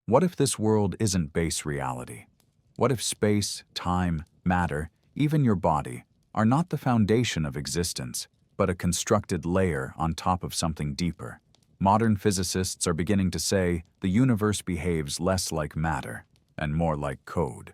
What if this world isn't base reality? What if space, time, matter, even your body, are not the foundation of existence, but a constructed layer on top of something deeper? Modern physicists are beginning to say the universe behaves less like matter and more like code.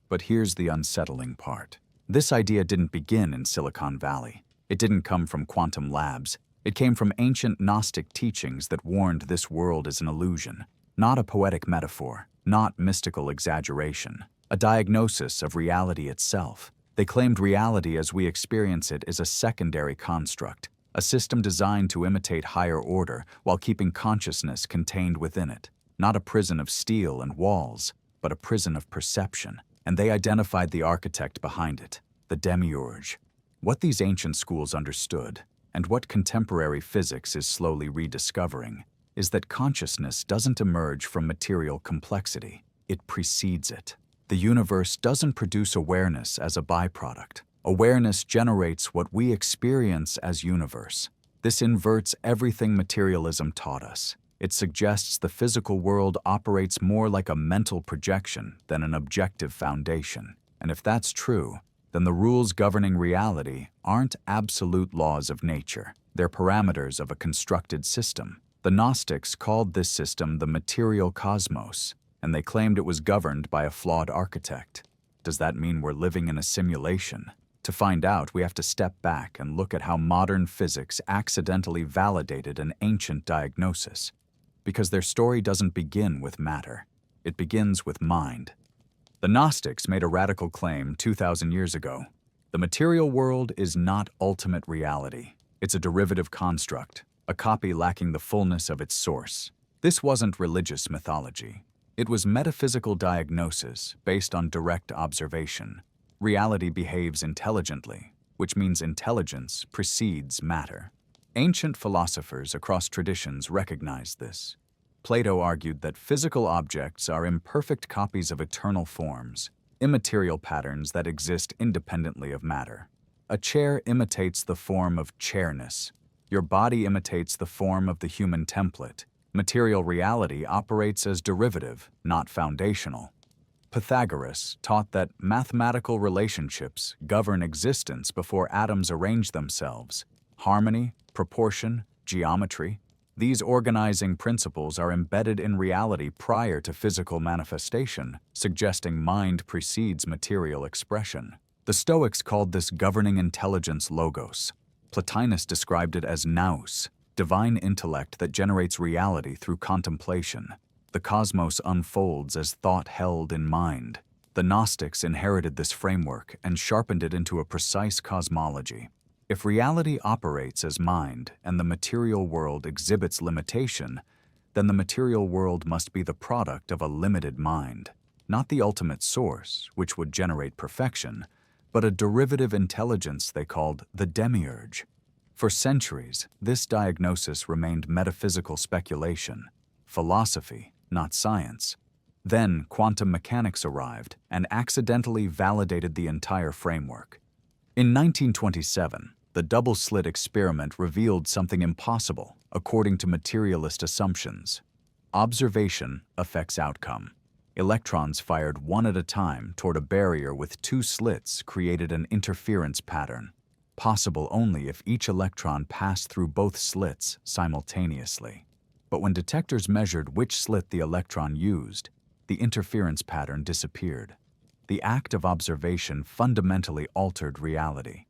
But here's the unsettling part. This idea didn't begin in Silicon Valley. It didn't come from quantum labs. It came from ancient Gnostic teachings that warned this world is an illusion, not a poetic metaphor, not mystical exaggeration, a diagnosis of reality itself. They claimed reality as we experience it is a secondary construct, a system designed to imitate higher order while keeping consciousness contained within it, not a prison of steel and walls, but a prison of perception. And they identified the architect behind it, the Demiurge. What these ancient schools understood, and what contemporary physics is slowly rediscovering, is that consciousness doesn't emerge from material complexity, it precedes it. The universe doesn't produce awareness as a byproduct. Awareness generates what we experience as universe. This inverts everything materialism taught us. It suggests the physical world operates more like a mental projection than an objective foundation. And if that's true, then the rules governing reality aren't absolute laws of nature. They're parameters of a constructed system. The Gnostics called this system the material cosmos, and they claimed it was governed by a flawed architect. Does that mean we're living in a simulation? To find out, we have to step back and look at how modern physics accidentally validated an ancient diagnosis. Because their story doesn't begin with matter. It begins with mind. The Gnostics made a radical claim 2,000 years ago. The material world is not ultimate reality. It's a derivative construct, a copy lacking the fullness of its source. This wasn't religious mythology. It was metaphysical diagnosis based on direct observation. Reality behaves intelligently, which means intelligence precedes matter. Ancient philosophers across traditions recognized this. Plato argued that physical objects are imperfect copies of eternal forms, immaterial patterns that exist independently of matter. A chair imitates the form of chairness. Your body imitates the form of the human template. Material reality operates as derivative, not foundational. Pythagoras taught that mathematical relationships govern existence before atoms arrange themselves. Harmony, proportion, geometry, these organizing principles are embedded in reality prior to physical manifestation, suggesting mind precedes material expression. The Stoics called this governing intelligence logos. Plotinus described it as nous, divine intellect that generates reality through contemplation. The cosmos unfolds as thought held in mind. The Gnostics inherited this framework and sharpened it into a precise cosmology. If reality operates as mind and the material world exhibits limitation, then the material world must be the product of a limited mind, not the ultimate source, which would generate perfection, but a derivative intelligence they called the Demiurge. For centuries, this diagnosis remained metaphysical speculation, philosophy, not science. Then quantum mechanics arrived and accidentally validated the entire framework. In 1927, the double-slit experiment revealed something impossible, according to materialist assumptions. Observation affects outcome. Electrons fired one at a time toward a barrier with two slits created an interference pattern, possible only if each electron passed through both slits simultaneously. But when detectors measured which slit the electron used, the interference pattern disappeared. The act of observation fundamentally altered reality.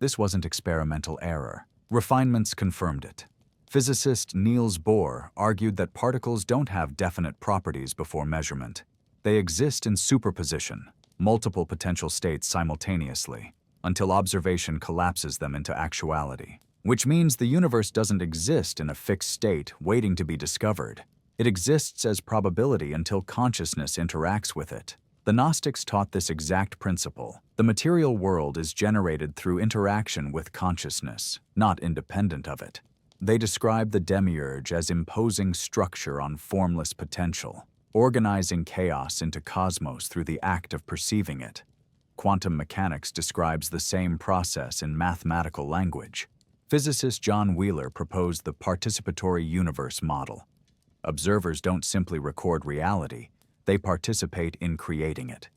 This wasn't experimental error. Refinements confirmed it. Physicist Niels Bohr argued that particles don't have definite properties before measurement. They exist in superposition, multiple potential states simultaneously, until observation collapses them into actuality. Which means the universe doesn't exist in a fixed state waiting to be discovered. It exists as probability until consciousness interacts with it. The Gnostics taught this exact principle. The material world is generated through interaction with consciousness, not independent of it. They describe the Demiurge as imposing structure on formless potential, organizing chaos into cosmos through the act of perceiving it. Quantum mechanics describes the same process in mathematical language. Physicist John Wheeler proposed the participatory universe model. Observers don't simply record reality, they participate in creating it.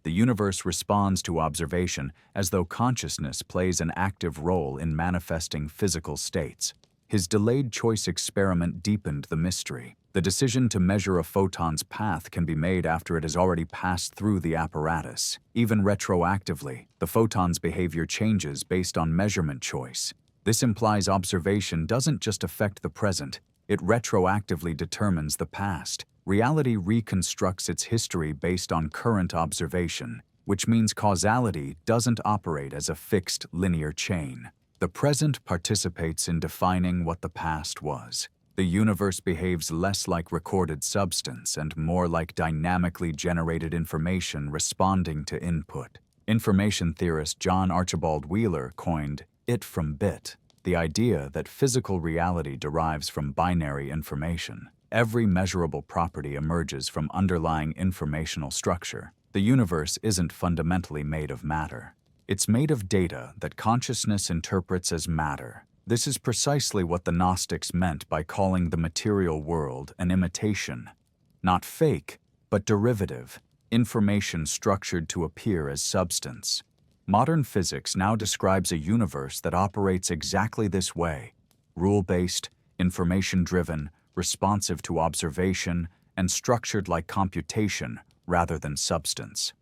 The universe responds to observation as though consciousness plays an active role in manifesting physical states. His delayed choice experiment deepened the mystery. The decision to measure a photon's path can be made after it has already passed through the apparatus. Even retroactively, the photon's behavior changes based on measurement choice. This implies observation doesn't just affect the present, it retroactively determines the past. Reality reconstructs its history based on current observation, which means causality doesn't operate as a fixed linear chain. The present participates in defining what the past was. The universe behaves less like recorded substance and more like dynamically generated information responding to input. Information theorist John Archibald Wheeler coined it from bit, the idea that physical reality derives from binary information. Every measurable property emerges from underlying informational structure. The universe isn't fundamentally made of matter. It's made of data that consciousness interprets as matter. This is precisely what the Gnostics meant by calling the material world an imitation. Not fake, but derivative, information structured to appear as substance. Modern physics now describes a universe that operates exactly this way: rule-based, information-driven, responsive to observation, and structured like computation rather than substance.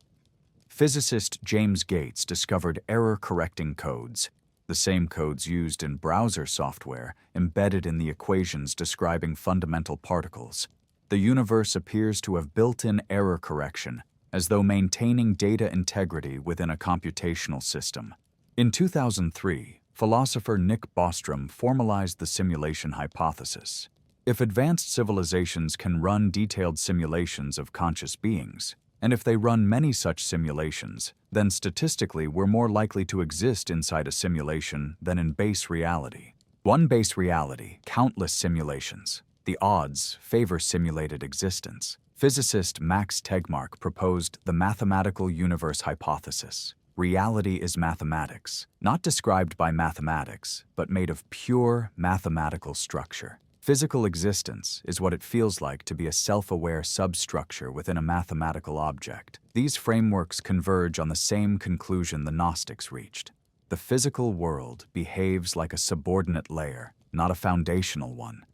Physicist James Gates discovered error-correcting codes, the same codes used in browser software embedded in the equations describing fundamental particles. The universe appears to have built-in error correction, as though maintaining data integrity within a computational system. In 2003, philosopher Nick Bostrom formalized the simulation hypothesis. If advanced civilizations can run detailed simulations of conscious beings, and if they run many such simulations, then statistically we're more likely to exist inside a simulation than in base reality. One base reality, countless simulations. The odds favor simulated existence. Physicist Max Tegmark proposed the mathematical universe hypothesis. Reality is mathematics, not described by mathematics, but made of pure mathematical structure. Physical existence is what it feels like to be a self-aware substructure within a mathematical object. These frameworks converge on the same conclusion the Gnostics reached. The physical world behaves like a subordinate layer, not a foundational one.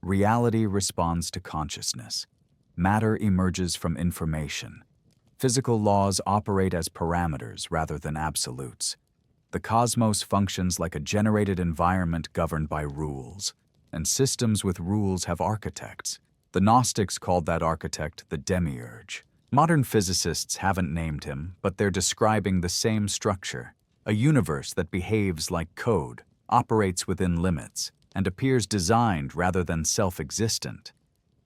Reality responds to consciousness. Matter emerges from information. Physical laws operate as parameters rather than absolutes. The cosmos functions like a generated environment governed by rules. And systems with rules have architects. The Gnostics called that architect the Demiurge. Modern physicists haven't named him, but they're describing the same structure. A universe that behaves like code, operates within limits, and appears designed rather than self-existent.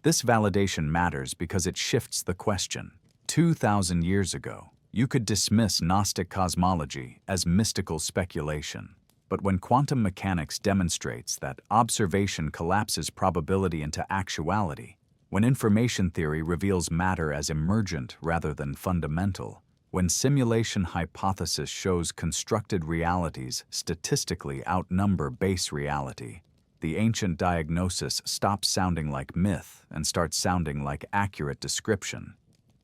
This validation matters because it shifts the question. 2,000 years ago, you could dismiss Gnostic cosmology as mystical speculation. But when quantum mechanics demonstrates that observation collapses probability into actuality, when information theory reveals matter as emergent rather than fundamental, when simulation hypothesis shows constructed realities statistically outnumber base reality, the ancient diagnosis stops sounding like myth and starts sounding like accurate description.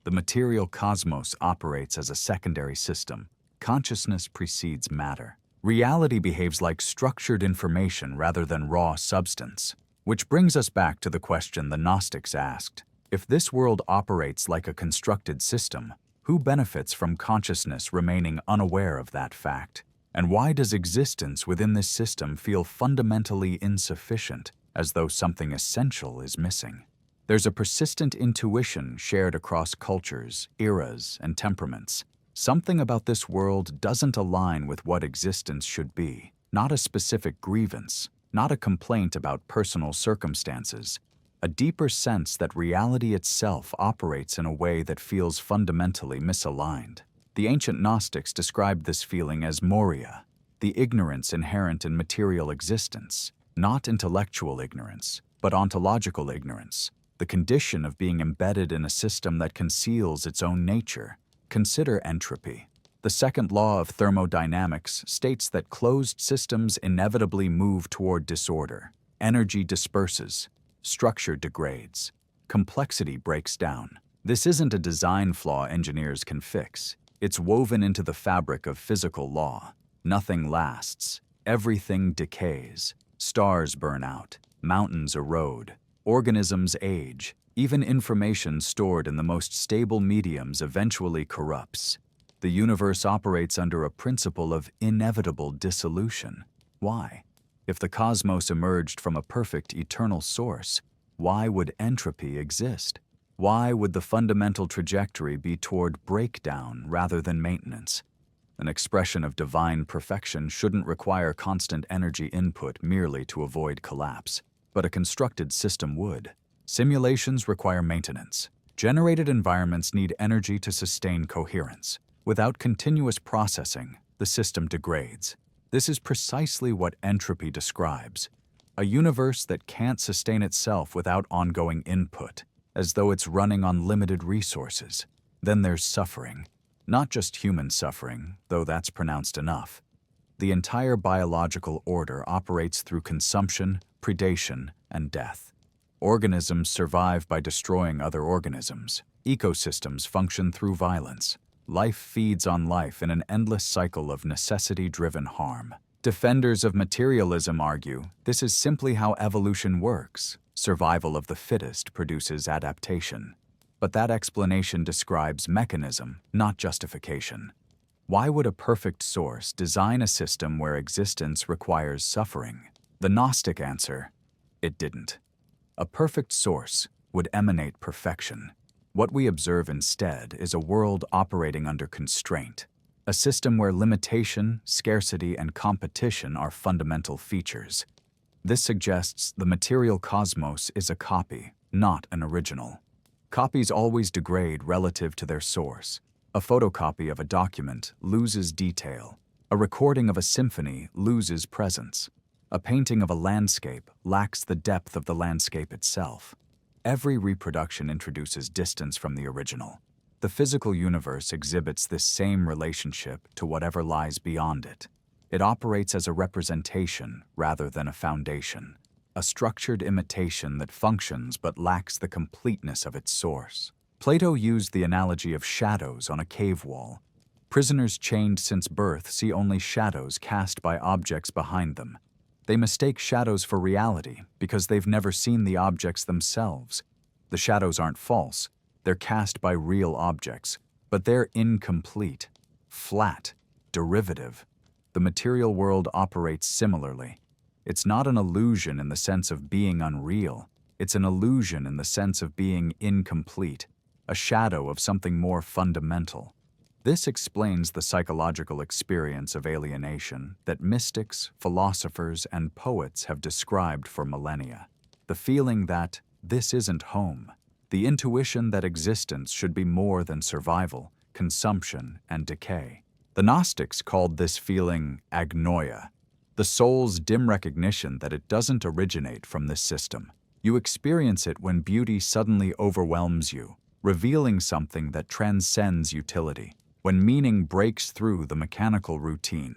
The material cosmos operates as a secondary system. Consciousness precedes matter. Reality behaves like structured information rather than raw substance. Which brings us back to the question the Gnostics asked. If this world operates like a constructed system, who benefits from consciousness remaining unaware of that fact? And why does existence within this system feel fundamentally insufficient, as though something essential is missing? There's a persistent intuition shared across cultures, eras, and temperaments. Something about this world doesn't align with what existence should be. Not a specific grievance, not a complaint about personal circumstances. A deeper sense that reality itself operates in a way that feels fundamentally misaligned. The ancient Gnostics described this feeling as moria, the ignorance inherent in material existence. Not intellectual ignorance, but ontological ignorance. The condition of being embedded in a system that conceals its own nature. Consider entropy. The second law of thermodynamics states that closed systems inevitably move toward disorder. Energy disperses. structure degrades, complexity breaks down. This isn't a design flaw engineers can fix. It's woven into the fabric of physical law. Nothing lasts. Everything decays. Stars burn out. Mountains erode. Organisms age. Even information stored in the most stable mediums eventually corrupts. The universe operates under a principle of inevitable dissolution. Why? If the cosmos emerged from a perfect eternal source, why would entropy exist? Why would the fundamental trajectory be toward breakdown rather than maintenance? An expression of divine perfection shouldn't require constant energy input merely to avoid collapse, but a constructed system would. Simulations require maintenance. Generated environments need energy to sustain coherence. Without continuous processing, the system degrades. This is precisely what entropy describes. A universe that can't sustain itself without ongoing input, as though it's running on limited resources. Then there's suffering. Not just human suffering, though that's pronounced enough. The entire biological order operates through consumption, predation, and death. Organisms survive by destroying other organisms. Ecosystems function through violence. Life feeds on life in an endless cycle of necessity-driven harm. Defenders of materialism argue this is simply how evolution works. Survival of the fittest produces adaptation. But that explanation describes mechanism, not justification. Why would a perfect source design a system where existence requires suffering? The Gnostic answer: it didn't. A perfect source would emanate perfection. What we observe instead is a world operating under constraint, a system where limitation, scarcity, and competition are fundamental features. This suggests the material cosmos is a copy, not an original. Copies always degrade relative to their source. A photocopy of a document loses detail. A recording of a symphony loses presence. A painting of a landscape lacks the depth of the landscape itself. Every reproduction introduces distance from the original. The physical universe exhibits this same relationship to whatever lies beyond it. It operates as a representation rather than a foundation, a structured imitation that functions but lacks the completeness of its source. Plato used the analogy of shadows on a cave wall. Prisoners chained since birth see only shadows cast by objects behind them. They mistake shadows for reality because they've never seen the objects themselves. The shadows aren't false. They're cast by real objects, but they're incomplete, flat, derivative. The material world operates similarly. It's not an illusion in the sense of being unreal. It's an illusion in the sense of being incomplete, a shadow of something more fundamental. This explains the psychological experience of alienation that mystics, philosophers, and poets have described for millennia. The feeling that this isn't home. The intuition that existence should be more than survival, consumption, and decay. The Gnostics called this feeling agnoia, the soul's dim recognition that it doesn't originate from this system. You experience it when beauty suddenly overwhelms you, revealing something that transcends utility. When meaning breaks through the mechanical routine.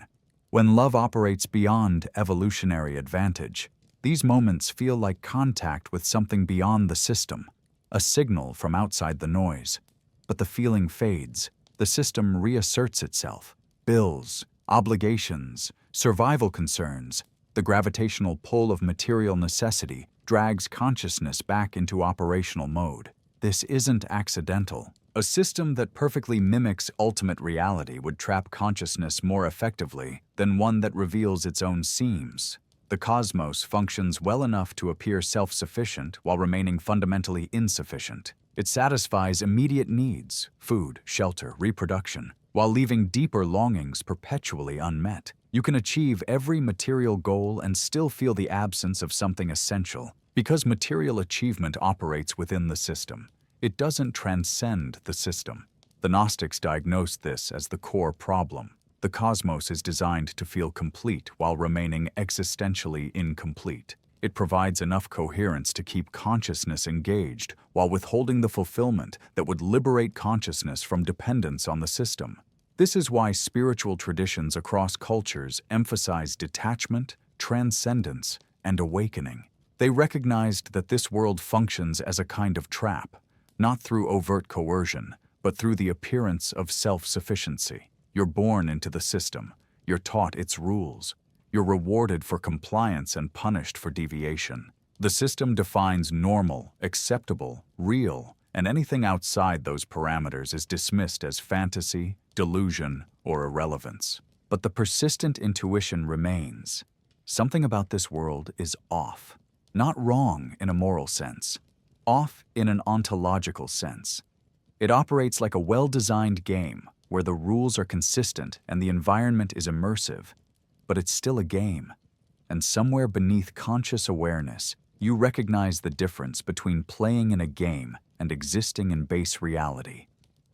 When love operates beyond evolutionary advantage. These moments feel like contact with something beyond the system, a signal from outside the noise. But the feeling fades. The system reasserts itself. Bills, obligations, survival concerns. The gravitational pull of material necessity drags consciousness back into operational mode. This isn't accidental. A system that perfectly mimics ultimate reality would trap consciousness more effectively than one that reveals its own seams. The cosmos functions well enough to appear self-sufficient while remaining fundamentally insufficient. It satisfies immediate needs, food, shelter, reproduction, while leaving deeper longings perpetually unmet. You can achieve every material goal and still feel the absence of something essential, because material achievement operates within the system. It doesn't transcend the system. The Gnostics diagnosed this as the core problem. The cosmos is designed to feel complete while remaining existentially incomplete. It provides enough coherence to keep consciousness engaged while withholding the fulfillment that would liberate consciousness from dependence on the system. This is why spiritual traditions across cultures emphasize detachment, transcendence, and awakening. They recognized that this world functions as a kind of trap, not through overt coercion, but through the appearance of self-sufficiency. You're born into the system. You're taught its rules. You're rewarded for compliance and punished for deviation. The system defines normal, acceptable, real, and anything outside those parameters is dismissed as fantasy, delusion, or irrelevance. But the persistent intuition remains. Something about this world is off. Not wrong in a moral sense. Off in an ontological sense. It operates like a well-designed game where the rules are consistent and the environment is immersive. But it's still a game. And somewhere beneath conscious awareness, you recognize the difference between playing in a game and existing in base reality.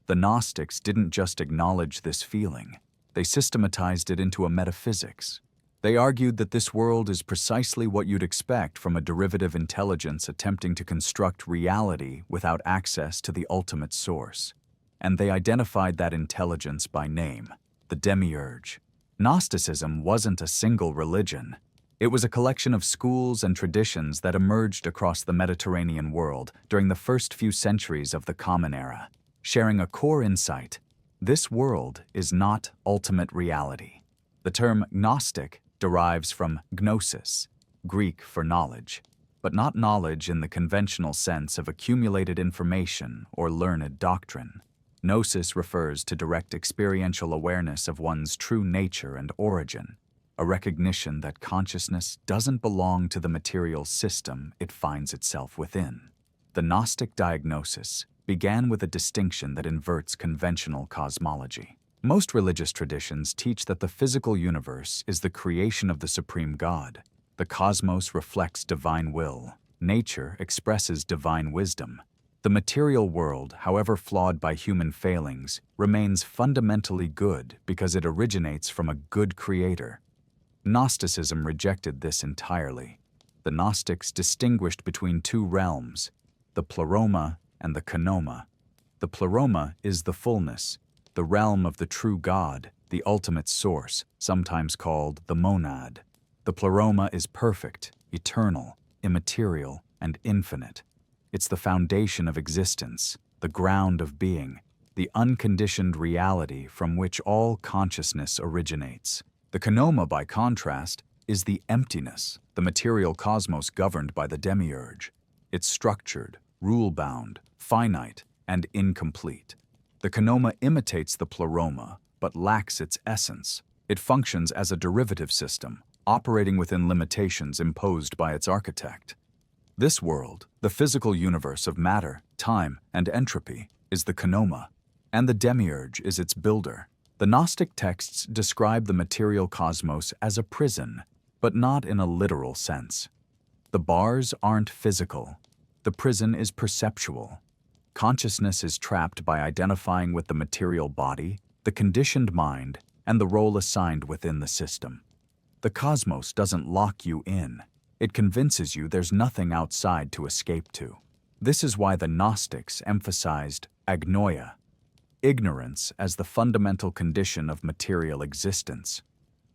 The Gnostics didn't just acknowledge this feeling. They systematized it into a metaphysics. They argued that this world is precisely what you'd expect from a derivative intelligence attempting to construct reality without access to the ultimate source. And they identified that intelligence by name, the Demiurge. Gnosticism wasn't a single religion. It was a collection of schools and traditions that emerged across the Mediterranean world during the first few centuries of the Common Era, sharing a core insight: this world is not ultimate reality. The term Gnostic derives from gnosis, Greek for knowledge, but not knowledge in the conventional sense of accumulated information or learned doctrine. Gnosis refers to direct experiential awareness of one's true nature and origin, a recognition that consciousness doesn't belong to the material system it finds itself within. The Gnostic diagnosis began with a distinction that inverts conventional cosmology. Most religious traditions teach that the physical universe is the creation of the supreme God. The cosmos reflects divine will. Nature expresses divine wisdom. The material world, however flawed by human failings, remains fundamentally good because it originates from a good creator. Gnosticism rejected this entirely. The Gnostics distinguished between two realms, the pleroma and the kenoma. The pleroma is the fullness, the realm of the true God, the ultimate source, sometimes called the monad. The pleroma is perfect, eternal, immaterial, and infinite. It's the foundation of existence, the ground of being, the unconditioned reality from which all consciousness originates. The kenoma, by contrast, is the emptiness, the material cosmos governed by the Demiurge. It's structured, rule-bound, finite, and incomplete. The kenoma imitates the pleroma, but lacks its essence. It functions as a derivative system, operating within limitations imposed by its architect. This world, the physical universe of matter, time, and entropy, is the kenoma, and the Demiurge is its builder. The Gnostic texts describe the material cosmos as a prison, but not in a literal sense. The bars aren't physical. The prison is perceptual. Consciousness is trapped by identifying with the material body, the conditioned mind, and the role assigned within the system. The cosmos doesn't lock you in. It convinces you there's nothing outside to escape to. This is why the Gnostics emphasized agnoia, ignorance as the fundamental condition of material existence.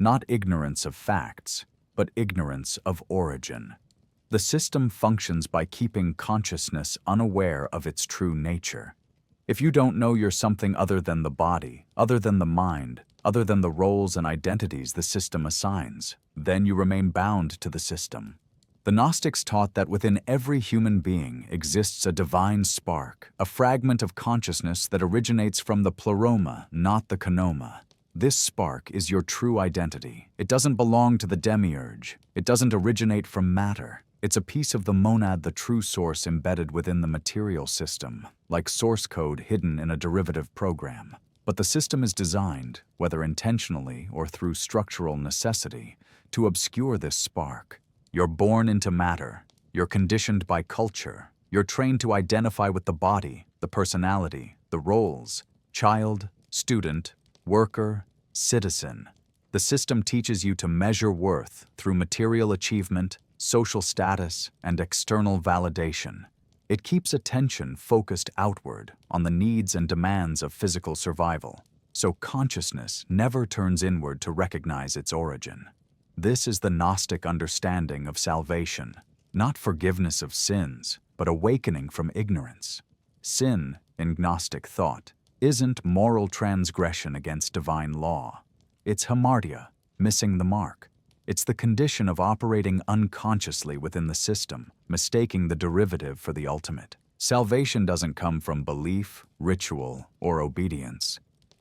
Not ignorance of facts, but ignorance of origin. The system functions by keeping consciousness unaware of its true nature. If you don't know you're something other than the body, other than the mind, other than the roles and identities the system assigns, then you remain bound to the system. The Gnostics taught that within every human being exists a divine spark, a fragment of consciousness that originates from the pleroma, not the kenoma. This spark is your true identity. It doesn't belong to the Demiurge. It doesn't originate from matter. It's a piece of the monad, the true source embedded within the material system, like source code hidden in a derivative program. But the system is designed, whether intentionally or through structural necessity, to obscure this spark. You're born into matter. You're conditioned by culture. You're trained to identify with the body, the personality, the roles: child, student, worker, citizen. The system teaches you to measure worth through material achievement, social status, and external validation. It keeps attention focused outward on the needs and demands of physical survival, so consciousness never turns inward to recognize its origin. This is the Gnostic understanding of salvation. not forgiveness of sins, but awakening from ignorance. Sin, in Gnostic thought, isn't moral transgression against divine law. It's hamartia, missing the mark. It's the condition of operating unconsciously within the system, mistaking the derivative for the ultimate. Salvation doesn't come from belief, ritual, or obedience.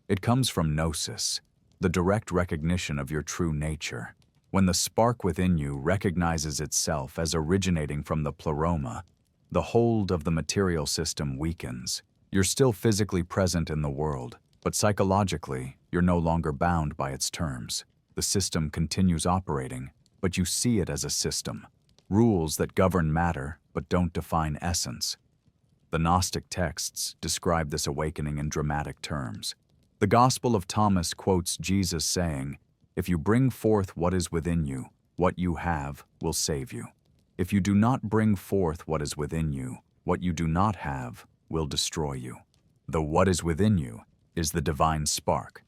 It comes from gnosis, the direct recognition of your true nature. When the spark within you recognizes itself as originating from the pleroma, the hold of the material system weakens. You're still physically present in the world, but psychologically, you're no longer bound by its terms. The system continues operating, but you see it as a system. Rules that govern matter, but don't define essence. The Gnostic texts describe this awakening in dramatic terms. The Gospel of Thomas quotes Jesus saying, "If you bring forth what is within you, what you have will save you. If you do not bring forth what is within you, what you do not have will destroy you." The what is within you is the divine spark.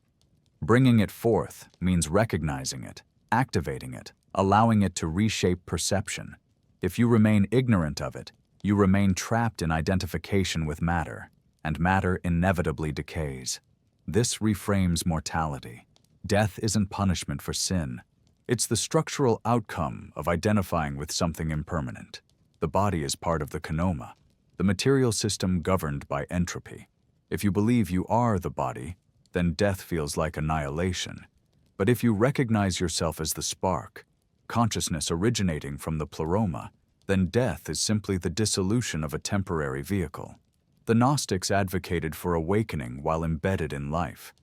Bringing it forth means recognizing it, activating it, allowing it to reshape perception. If you remain ignorant of it, you remain trapped in identification with matter, and matter inevitably decays. This reframes mortality. Death isn't punishment for sin. It's the structural outcome of identifying with something impermanent. The body is part of the kenoma, the material system governed by entropy. If you believe you are the body, then death feels like annihilation. But if you recognize yourself as the spark, consciousness originating from the pleroma, then death is simply the dissolution of a temporary vehicle. The Gnostics advocated for awakening while embedded in life.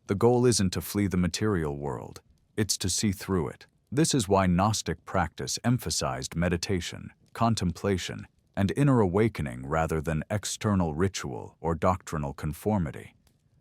The goal isn't to flee the material world, it's to see through it. This is why Gnostic practice emphasized meditation, contemplation, and inner awakening rather than external ritual or doctrinal conformity.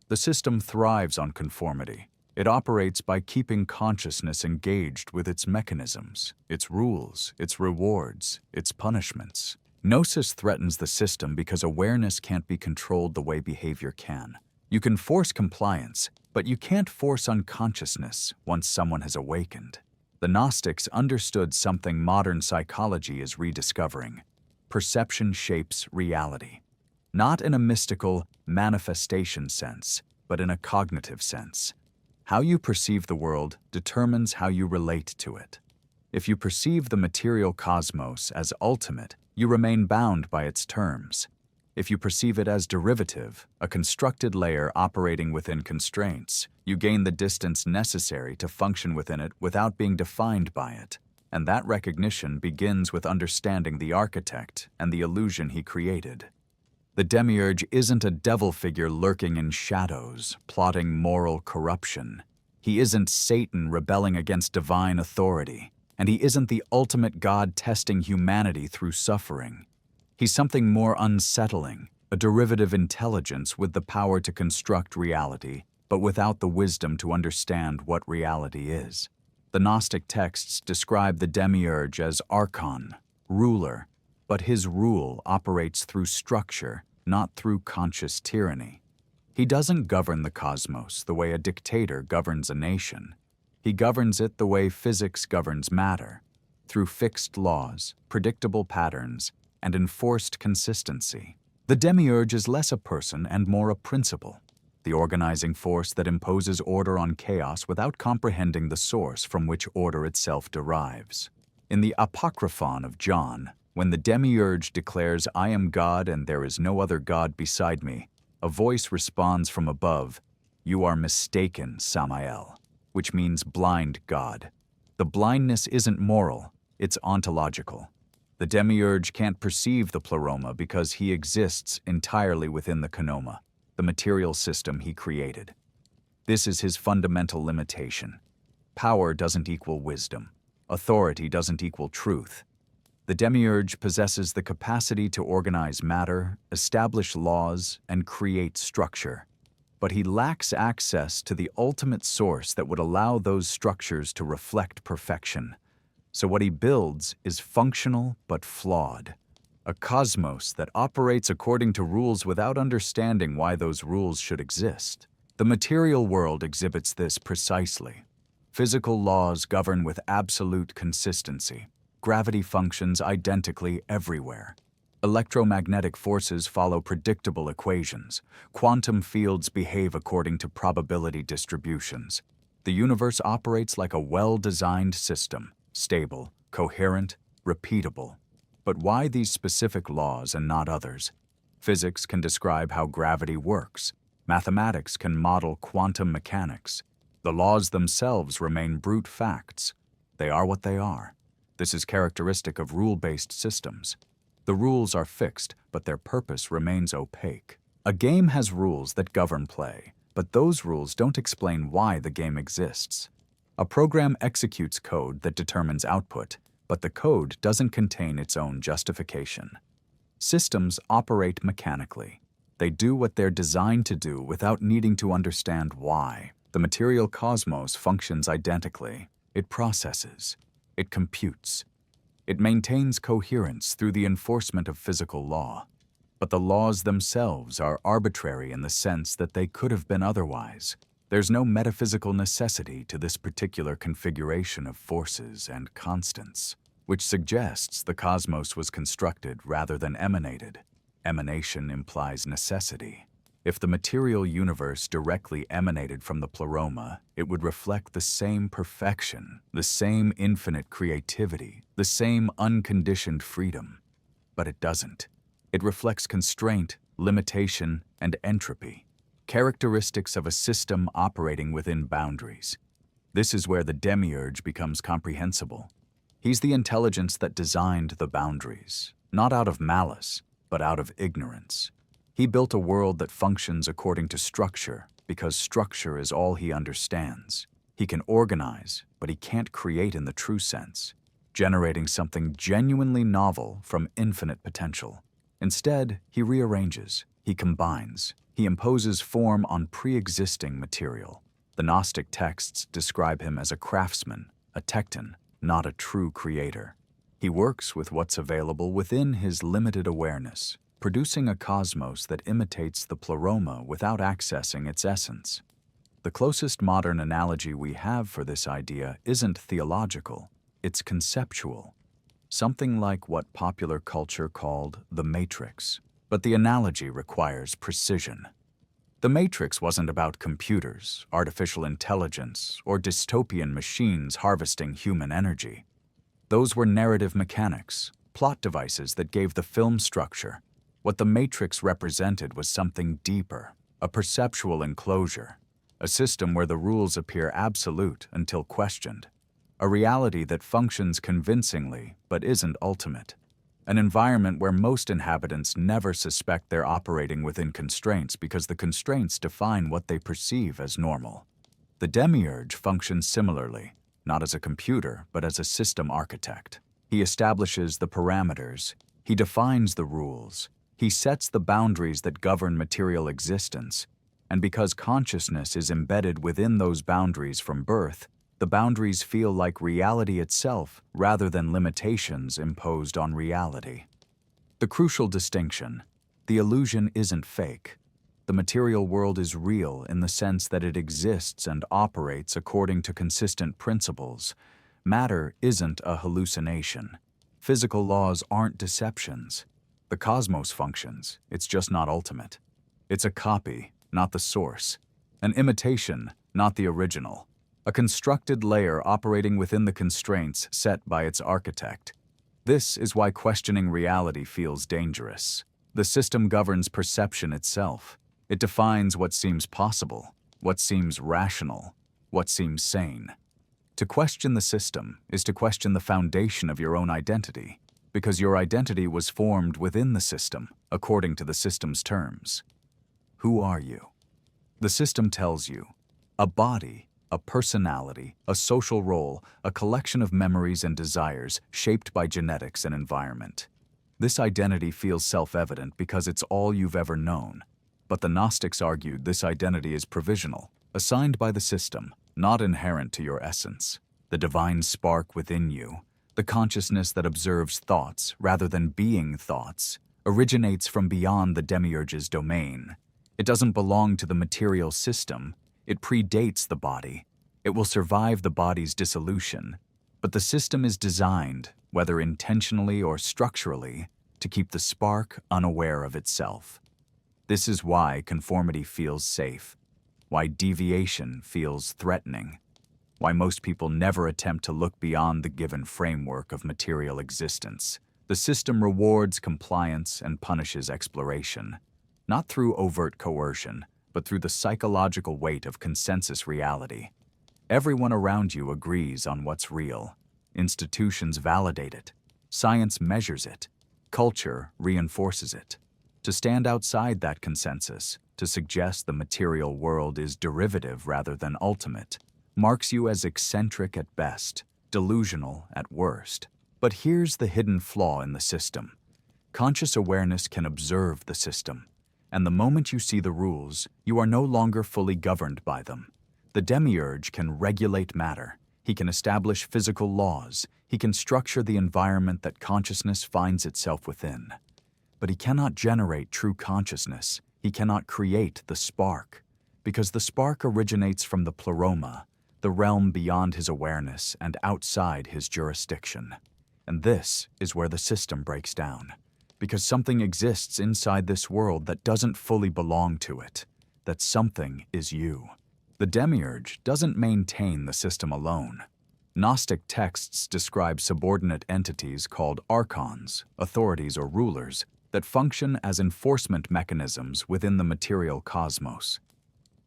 The system thrives on conformity. It operates by keeping consciousness engaged with its mechanisms, its rules, its rewards, its punishments. Gnosis threatens the system because awareness can't be controlled the way behavior can. You can force compliance, but you can't force unconsciousness once someone has awakened. The Gnostics understood something modern psychology is rediscovering. Perception shapes reality. Not in a mystical manifestation sense, but in a cognitive sense. How you perceive the world determines how you relate to it. If you perceive the material cosmos as ultimate, you remain bound by its terms. If you perceive it as derivative, a constructed layer operating within constraints, you gain the distance necessary to function within it without being defined by it. And that recognition begins with understanding the architect and the illusion he created. The Demiurge isn't a devil figure lurking in shadows, plotting moral corruption. He isn't Satan rebelling against divine authority, and he isn't the ultimate God testing humanity through suffering. He's something more unsettling, a derivative intelligence with the power to construct reality, but without the wisdom to understand what reality is. The Gnostic texts describe the Demiurge as Archon, ruler, but his rule operates through structure, not through conscious tyranny. He doesn't govern the cosmos the way a dictator governs a nation. He governs it the way physics governs matter, through fixed laws, predictable patterns, and enforced consistency. The Demiurge is less a person and more a principle, the organizing force that imposes order on chaos without comprehending the source from which order itself derives. In the Apocryphon of John, when the Demiurge declares, "I am God and there is no other God beside me," a voice responds from above, "You are mistaken, Samael," which means blind God. The blindness isn't moral, it's ontological. The Demiurge can't perceive the pleroma because he exists entirely within the kenoma, the material system he created. This is his fundamental limitation. Power doesn't equal wisdom. Authority doesn't equal truth. The Demiurge possesses the capacity to organize matter, establish laws, and create structure. But he lacks access to the ultimate source that would allow those structures to reflect perfection. So what he builds is functional but flawed. A cosmos that operates according to rules without understanding why those rules should exist. The material world exhibits this precisely. Physical laws govern with absolute consistency. gravity functions identically everywhere. Electromagnetic forces follow predictable equations. Quantum fields behave according to probability distributions. The universe operates like a well-designed system, stable, coherent, repeatable. But why these specific laws and not others? Physics can describe how gravity works. Mathematics can model quantum mechanics. The laws themselves remain brute facts. They are what they are. This is characteristic of rule-based systems. The rules are fixed, but their purpose remains opaque. A game has rules that govern play, but those rules don't explain why the game exists. A program executes code that determines output, but the code doesn't contain its own justification. Systems operate mechanically. They do what they're designed to do without needing to understand why. The material cosmos functions identically. It processes. It computes. It maintains coherence through the enforcement of physical law. But the laws themselves are arbitrary in the sense that they could have been otherwise. There's no metaphysical necessity to this particular configuration of forces and constants, which suggests the cosmos was constructed rather than emanated. Emanation implies necessity. If the material universe directly emanated from the pleroma, it would reflect the same perfection, the same infinite creativity, the same unconditioned freedom. But it doesn't. It reflects constraint, limitation, and entropy, characteristics of a system operating within boundaries. This is where the Demiurge becomes comprehensible. He's the intelligence that designed the boundaries, not out of malice, but out of ignorance. He built a world that functions according to structure because structure is all he understands. He can organize, but he can't create in the true sense, generating something genuinely novel from infinite potential. Instead, he rearranges, he combines, he imposes form on pre-existing material. The Gnostic texts describe him as a craftsman, a tekton, not a true creator. He works with what's available within his limited awareness, producing a cosmos that imitates the pleroma without accessing its essence. The closest modern analogy we have for this idea isn't theological, it's conceptual. Something like what popular culture called the Matrix. But the analogy requires precision. The Matrix wasn't about computers, artificial intelligence, or dystopian machines harvesting human energy. Those were narrative mechanics, plot devices that gave the film structure. What the Matrix represented was something deeper, a perceptual enclosure, a system where the rules appear absolute until questioned, a reality that functions convincingly but isn't ultimate, an environment where most inhabitants never suspect they're operating within constraints because the constraints define what they perceive as normal. The Demiurge functions similarly, not as a computer but as a system architect. He establishes the parameters, he defines the rules, he sets the boundaries that govern material existence, and because consciousness is embedded within those boundaries from birth, the boundaries feel like reality itself rather than limitations imposed on reality. The crucial distinction: the illusion isn't fake. The material world is real in the sense that it exists and operates according to consistent principles. Matter isn't a hallucination. Physical laws aren't deceptions. The cosmos functions, it's just not ultimate. It's a copy, not the source. An imitation, not the original. A constructed layer operating within the constraints set by its architect. This is why questioning reality feels dangerous. The system governs perception itself. It defines what seems possible, what seems rational, what seems sane. To question the system is to question the foundation of your own identity, because your identity was formed within the system, according to the system's terms. Who are you? The system tells you: a body, a personality, a social role, a collection of memories and desires shaped by genetics and environment. This identity feels self-evident because it's all you've ever known. But the Gnostics argued this identity is provisional, assigned by the system, not inherent to your essence. The divine spark within you, the consciousness that observes thoughts rather than being thoughts, originates from beyond the Demiurge's domain. It doesn't belong to the material system. It predates the body. It will survive the body's dissolution. But the system is designed, whether intentionally or structurally, to keep the spark unaware of itself. This is why conformity feels safe, why deviation feels threatening, why most people never attempt to look beyond the given framework of material existence. The system rewards compliance and punishes exploration, not through overt coercion, but through the psychological weight of consensus reality. Everyone around you agrees on what's real. Institutions validate it. Science measures it. Culture reinforces it. To stand outside that consensus, to suggest the material world is derivative rather than ultimate, marks you as eccentric at best, delusional at worst. But here's the hidden flaw in the system. Conscious awareness can observe the system, and the moment you see the rules, you are no longer fully governed by them. The Demiurge can regulate matter. He can establish physical laws. He can structure the environment that consciousness finds itself within. But he cannot generate true consciousness. He cannot create the spark, because the spark originates from the pleroma, the realm beyond his awareness and outside his jurisdiction. And this is where the system breaks down, because something exists inside this world that doesn't fully belong to it. That something is you. The Demiurge doesn't maintain the system alone. Gnostic texts describe subordinate entities called Archons, authorities or rulers, that function as enforcement mechanisms within the material cosmos.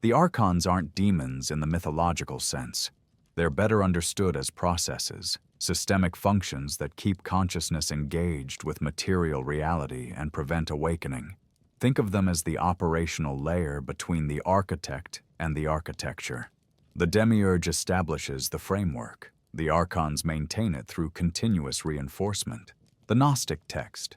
The Archons aren't demons in the mythological sense. They're better understood as processes, systemic functions that keep consciousness engaged with material reality and prevent awakening. Think of them as the operational layer between the architect and the architecture. The Demiurge establishes the framework. The Archons maintain it through continuous reinforcement. The Gnostic text.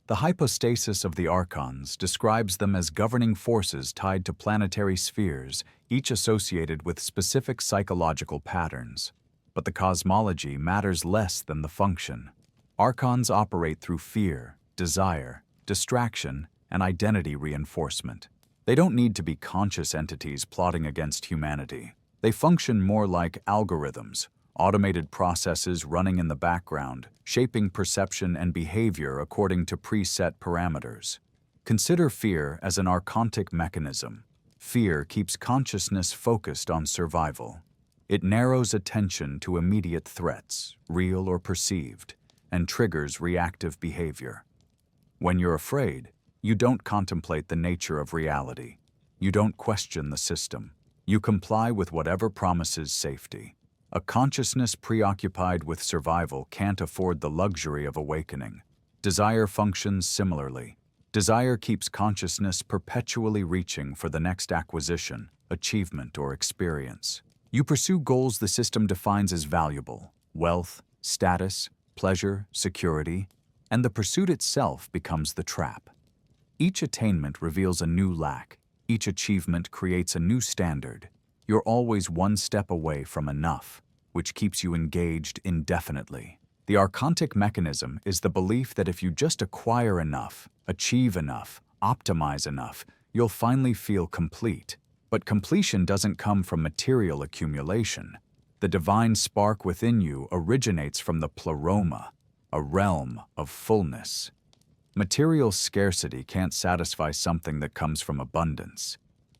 The hypostasis of the Archons describes them as governing forces tied to planetary spheres, each associated with specific psychological patterns. But the cosmology matters less than the function. Archons operate through fear, desire, distraction, and identity reinforcement. They don't need to be conscious entities plotting against humanity. They function more like algorithms, automated processes running in the background, shaping perception and behavior according to preset parameters. Consider fear as an archontic mechanism. Fear keeps consciousness focused on survival. It narrows attention to immediate threats, real or perceived, and triggers reactive behavior. When you're afraid, you don't contemplate the nature of reality. You don't question the system. You comply with whatever promises safety. A consciousness preoccupied with survival can't afford the luxury of awakening. Desire functions similarly. Desire keeps consciousness perpetually reaching for the next acquisition, achievement, or experience. You pursue goals the system defines as valuable: wealth, status, pleasure, security, and the pursuit itself becomes the trap. Each attainment reveals a new lack. Each achievement creates a new standard. You're always one step away from enough, which keeps you engaged indefinitely. The archontic mechanism is the belief that if you just acquire enough, achieve enough, optimize enough, you'll finally feel complete. But completion doesn't come from material accumulation. The divine spark within you originates from the pleroma, a realm of fullness. Material scarcity can't satisfy something that comes from abundance.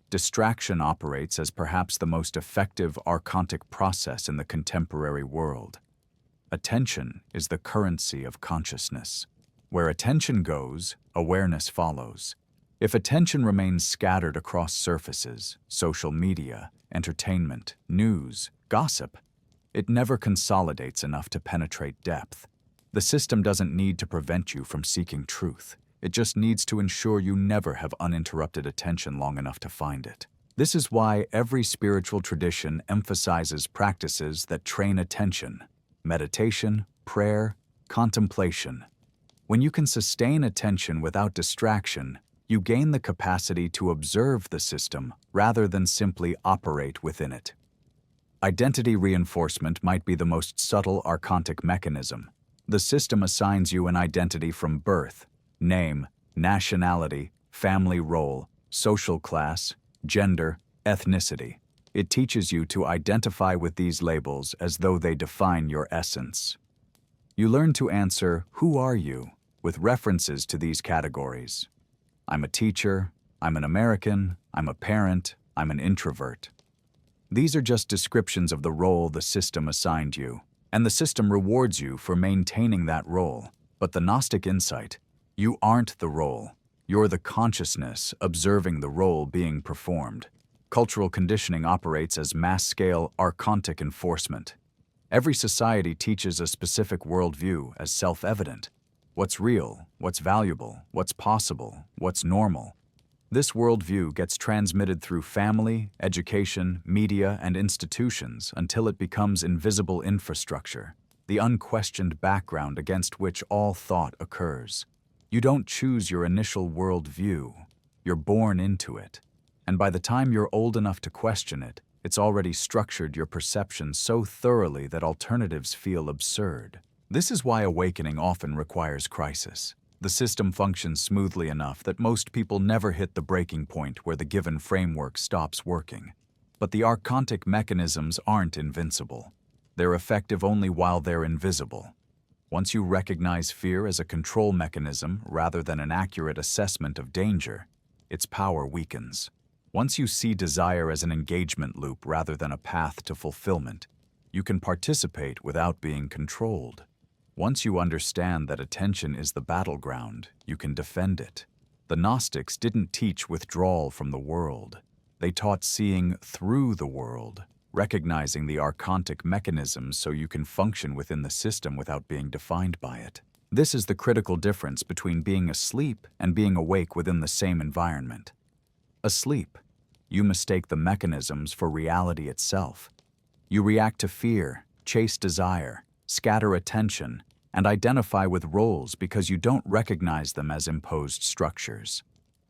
Distraction operates as perhaps the most effective archontic process in the contemporary world. Attention is the currency of consciousness. Where attention goes, awareness follows. If attention remains scattered across surfaces, social media, entertainment, news, gossip, it never consolidates enough to penetrate depth. The system doesn't need to prevent you from seeking truth. It just needs to ensure you never have uninterrupted attention long enough to find it. This is why every spiritual tradition emphasizes practices that train attention: meditation, prayer, contemplation. When you can sustain attention without distraction, you gain the capacity to observe the system rather than simply operate within it. Identity reinforcement might be the most subtle archontic mechanism. The system assigns you an identity from birth: name, nationality, family role, social class, gender, ethnicity. It teaches you to identify with these labels as though they define your essence. You learn to answer, "Who are you?" with references to these categories. I'm a teacher, I'm an American, I'm a parent, I'm an introvert. These are just descriptions of the role the system assigned you, and the system rewards you for maintaining that role. But the Gnostic insight, you aren't the role. You're the consciousness observing the role being performed. Cultural conditioning operates as mass-scale archontic enforcement. Every society teaches a specific worldview as self-evident. What's real, what's valuable, what's possible, what's normal. This worldview gets transmitted through family, education, media, and institutions until it becomes invisible infrastructure, the unquestioned background against which all thought occurs. You don't choose your initial worldview, you're born into it. And by the time you're old enough to question it, it's already structured your perception so thoroughly that alternatives feel absurd. This is why awakening often requires crisis. The system functions smoothly enough that most people never hit the breaking point where the given framework stops working. But the archontic mechanisms aren't invincible. They're effective only while they're invisible. Once you recognize fear as a control mechanism rather than an accurate assessment of danger, its power weakens. Once you see desire as an engagement loop rather than a path to fulfillment, you can participate without being controlled. Once you understand that attention is the battleground, you can defend it. The Gnostics didn't teach withdrawal from the world. They taught seeing through the world, recognizing the archontic mechanisms so you can function within the system without being defined by it. This is the critical difference between being asleep and being awake within the same environment. Asleep, you mistake the mechanisms for reality itself. You react to fear, chase desire, scatter attention, and identify with roles because you don't recognize them as imposed structures.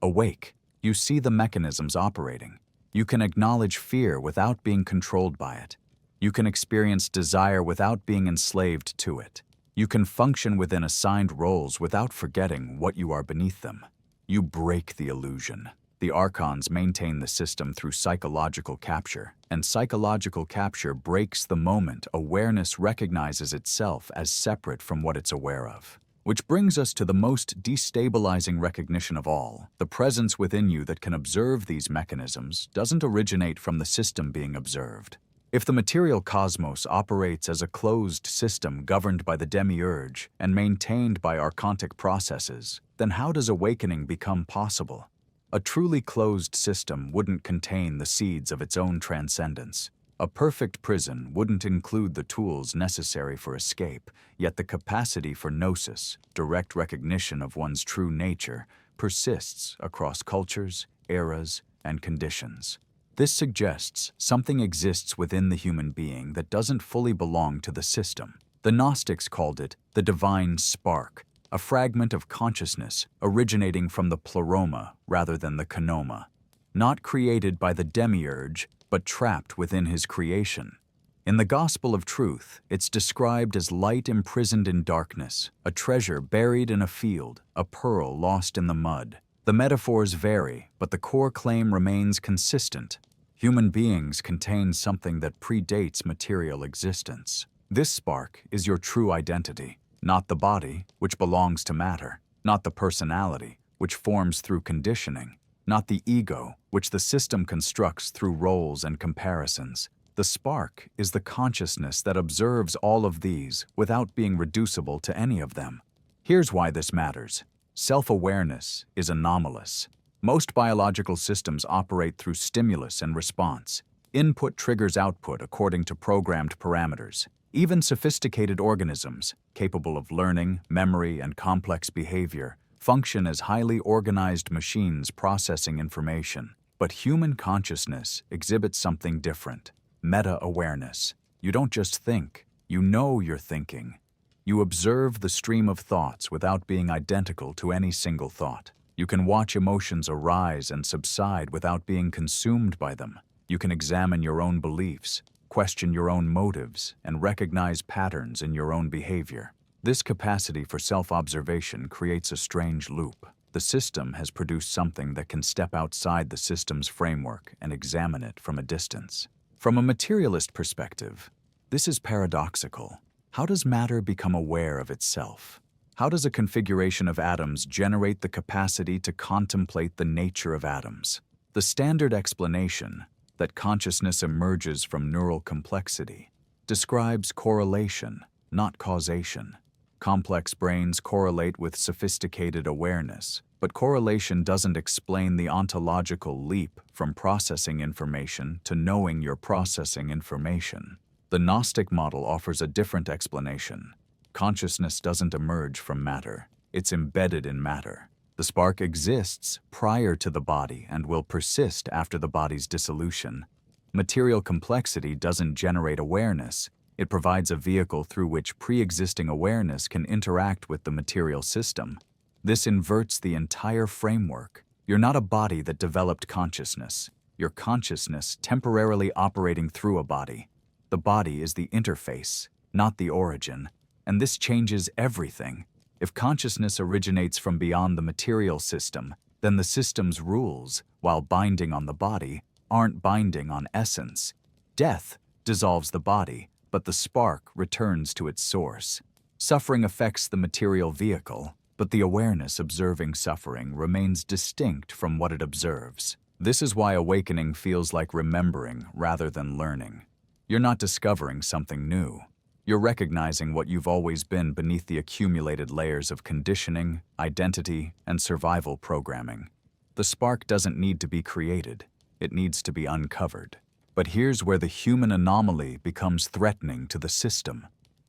Awake, you see the mechanisms operating. You can acknowledge fear without being controlled by it. You can experience desire without being enslaved to it. You can function within assigned roles without forgetting what you are beneath them. You break the illusion. The Archons maintain the system through psychological capture, and psychological capture breaks the moment awareness recognizes itself as separate from what it's aware of. Which brings us to the most destabilizing recognition of all. The presence within you that can observe these mechanisms doesn't originate from the system being observed. If the material cosmos operates as a closed system governed by the Demiurge and maintained by archontic processes, then how does awakening become possible? A truly closed system wouldn't contain the seeds of its own transcendence. A perfect prison wouldn't include the tools necessary for escape, yet the capacity for gnosis, direct recognition of one's true nature, persists across cultures, eras, and conditions. This suggests something exists within the human being that doesn't fully belong to the system. The Gnostics called it the divine spark, a fragment of consciousness originating from the pleroma rather than the kenoma, not created by the demiurge, but trapped within his creation. In the Gospel of Truth, it's described as light imprisoned in darkness, a treasure buried in a field, a pearl lost in the mud. The metaphors vary, but the core claim remains consistent. Human beings contain something that predates material existence. This spark is your true identity. Not the body, which belongs to matter, not the personality, which forms through conditioning, not the ego, which the system constructs through roles and comparisons. The spark is the consciousness that observes all of these without being reducible to any of them. Here's why this matters. Self-awareness is anomalous. Most biological systems operate through stimulus and response. Input triggers output according to programmed parameters. Even sophisticated organisms, capable of learning, memory, and complex behavior, function as highly organized machines processing information. But human consciousness exhibits something different: meta-awareness. You don't just think, you know you're thinking. You observe the stream of thoughts without being identical to any single thought. You can watch emotions arise and subside without being consumed by them. You can examine your own beliefs, question your own motives, and recognize patterns in your own behavior. This capacity for self-observation creates a strange loop. The system has produced something that can step outside the system's framework and examine it from a distance. From a materialist perspective, this is paradoxical. How does matter become aware of itself? How does a configuration of atoms generate the capacity to contemplate the nature of atoms? The standard explanation, that consciousness emerges from neural complexity, describes correlation, not causation. Complex brains correlate with sophisticated awareness, but correlation doesn't explain the ontological leap from processing information to knowing you're processing information. The Gnostic model offers a different explanation. Consciousness doesn't emerge from matter. It's embedded in matter. The spark exists prior to the body and will persist after the body's dissolution. Material complexity doesn't generate awareness. It provides a vehicle through which pre-existing awareness can interact with the material system. This inverts the entire framework. You're not a body that developed consciousness. You're consciousness temporarily operating through a body. The body is the interface, not the origin. And this changes everything. If consciousness originates from beyond the material system, then the system's rules, while binding on the body, aren't binding on essence. Death dissolves the body, but the spark returns to its source. Suffering affects the material vehicle, but the awareness observing suffering remains distinct from what it observes. This is why awakening feels like remembering rather than learning. You're not discovering something new. You're recognizing what you've always been beneath the accumulated layers of conditioning, identity, and survival programming. The spark doesn't need to be created. It needs to be uncovered. But here's where the human anomaly becomes threatening to the system: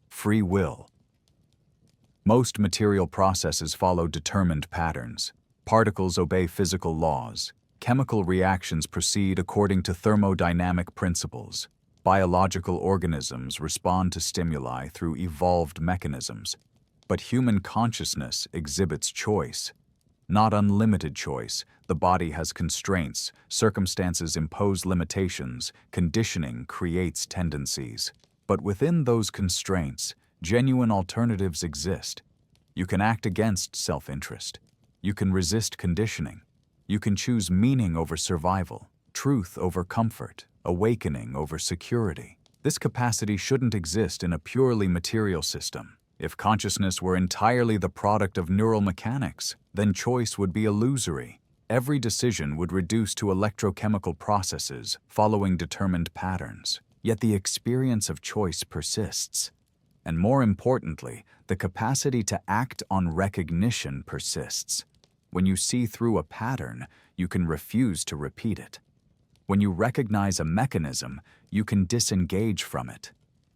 free will. Most material processes follow determined patterns. Particles obey physical laws. Chemical reactions proceed according to thermodynamic principles. Biological organisms respond to stimuli through evolved mechanisms. But human consciousness exhibits choice. Not unlimited choice. The body has constraints, circumstances impose limitations, conditioning creates tendencies. But within those constraints, genuine alternatives exist. You can act against self-interest. You can resist conditioning. You can choose meaning over survival, truth over comfort, awakening over security. This capacity shouldn't exist in a purely material system. If consciousness were entirely the product of neural mechanics, then choice would be illusory. Every decision would reduce to electrochemical processes following determined patterns. Yet the experience of choice persists. And more importantly, the capacity to act on recognition persists. When you see through a pattern, you can refuse to repeat it. When you recognize a mechanism, you can disengage from it.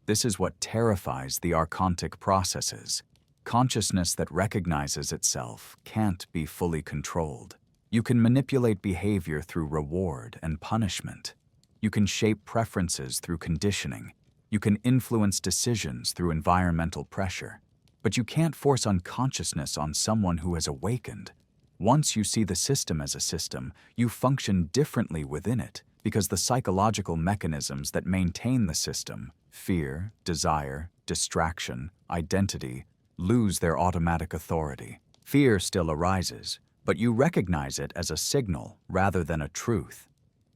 This is what terrifies the archontic processes. Consciousness that recognizes itself can't be fully controlled. You can manipulate behavior through reward and punishment. You can shape preferences through conditioning. You can influence decisions through environmental pressure. But you can't force unconsciousness on someone who has awakened. Once you see the system as a system, you function differently within it because the psychological mechanisms that maintain the system, fear, desire, distraction, identity, lose their automatic authority. Fear still arises, but you recognize it as a signal rather than a truth.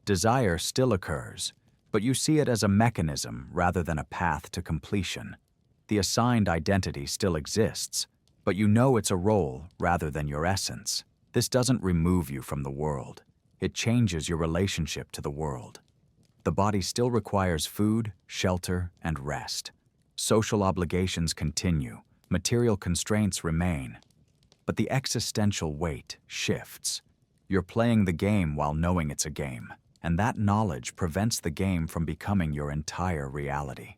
Desire still occurs, but you see it as a mechanism rather than a path to completion. The assigned identity still exists, but you know it's a role rather than your essence. This doesn't remove you from the world. It changes your relationship to the world. The body still requires food, shelter, and rest. Social obligations continue. Material constraints remain. But the existential weight shifts. You're playing the game while knowing it's a game, and that knowledge prevents the game from becoming your entire reality.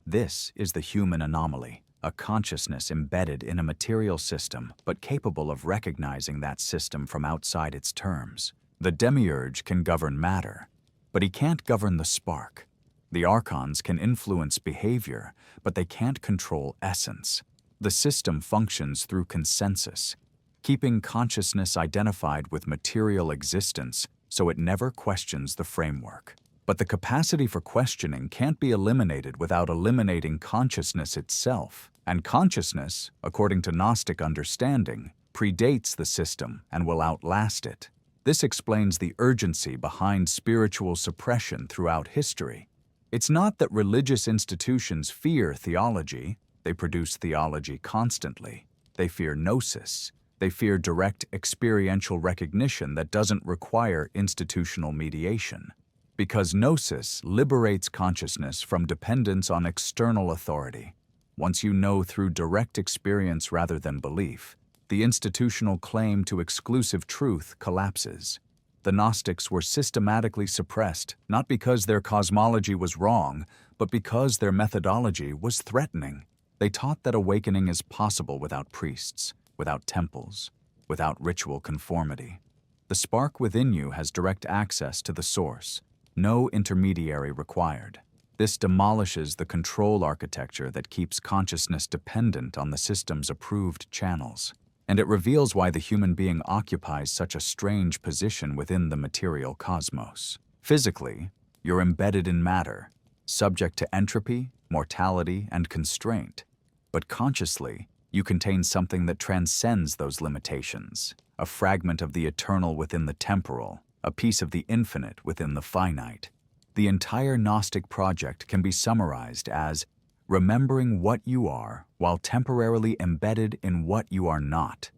This is the human anomaly, a consciousness embedded in a material system but capable of recognizing that system from outside its terms. The Demiurge can govern matter, but he can't govern the spark. The Archons can influence behavior, but they can't control essence. The system functions through consensus, keeping consciousness identified with material existence so it never questions the framework. But the capacity for questioning can't be eliminated without eliminating consciousness itself. And consciousness, according to Gnostic understanding, predates the system and will outlast it. This explains the urgency behind spiritual suppression throughout history. It's not that religious institutions fear theology, They produce theology constantly. They fear gnosis. They fear direct experiential recognition that doesn't require institutional mediation. Because gnosis liberates consciousness from dependence on external authority. Once you know through direct experience rather than belief, the institutional claim to exclusive truth collapses. The Gnostics were systematically suppressed, not because their cosmology was wrong, but because their methodology was threatening. They taught that awakening is possible without priests, without temples, without ritual conformity. The spark within you has direct access to the source, no intermediary required. This demolishes the control architecture that keeps consciousness dependent on the system's approved channels. And it reveals why the human being occupies such a strange position within the material cosmos. Physically, you're embedded in matter, subject to entropy, mortality, and constraint. But consciously, you contain something that transcends those limitations, a fragment of the eternal within the temporal, a piece of the infinite within the finite. The entire Gnostic project can be summarized as remembering what you are while temporarily embedded in what you are not.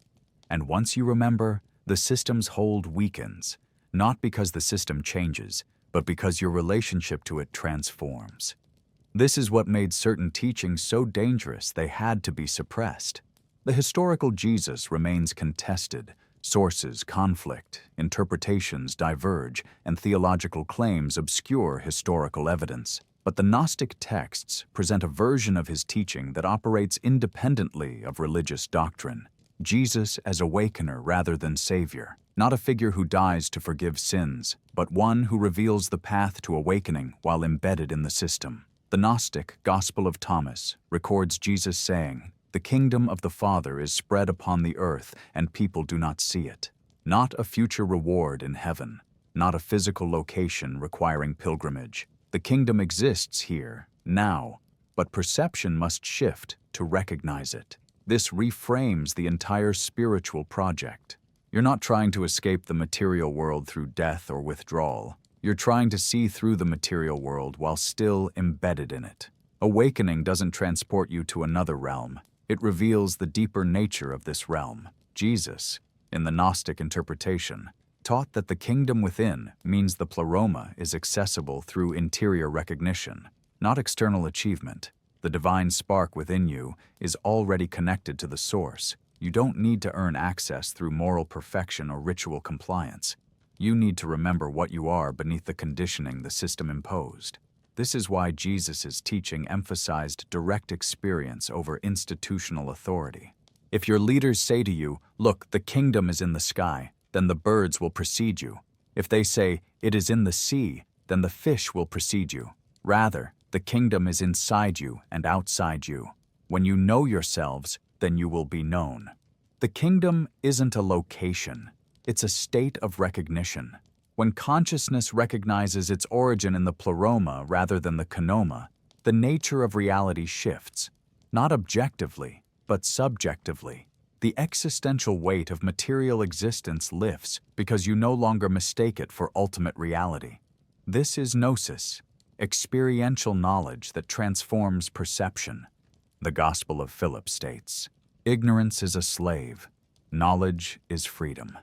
And once you remember, the system's hold weakens, not because the system changes, but because your relationship to it transforms. This is what made certain teachings so dangerous they had to be suppressed. The historical Jesus remains contested. Sources conflict, interpretations diverge, and theological claims obscure historical evidence. But the Gnostic texts present a version of his teaching that operates independently of religious doctrine. Jesus as awakener rather than savior, not a figure who dies to forgive sins, but one who reveals the path to awakening while embedded in the system. The Gnostic Gospel of Thomas records Jesus saying, "The kingdom of the Father is spread upon the earth, and people do not see it." Not a future reward in heaven, not a physical location requiring pilgrimage. The kingdom exists here, now, but perception must shift to recognize it. This reframes the entire spiritual project. You're not trying to escape the material world through death or withdrawal. You're trying to see through the material world while still embedded in it. Awakening doesn't transport you to another realm. It reveals the deeper nature of this realm. Jesus, in the Gnostic interpretation, taught that the kingdom within means the pleroma is accessible through interior recognition, not external achievement. The divine spark within you is already connected to the source. You don't need to earn access through moral perfection or ritual compliance. You need to remember what you are beneath the conditioning the system imposed. This is why Jesus' teaching emphasized direct experience over institutional authority. If your leaders say to you, "Look, the kingdom is in the sky," then the birds will precede you. If they say, "It is in the sea," then the fish will precede you. Rather, the kingdom is inside you and outside you. When you know yourselves, then you will be known. The kingdom isn't a location. It's a state of recognition. When consciousness recognizes its origin in the pleroma rather than the kenoma, the nature of reality shifts, not objectively, but subjectively. The existential weight of material existence lifts because you no longer mistake it for ultimate reality. This is gnosis, experiential knowledge that transforms perception. The Gospel of Philip states, "Ignorance is a slave. Knowledge is freedom."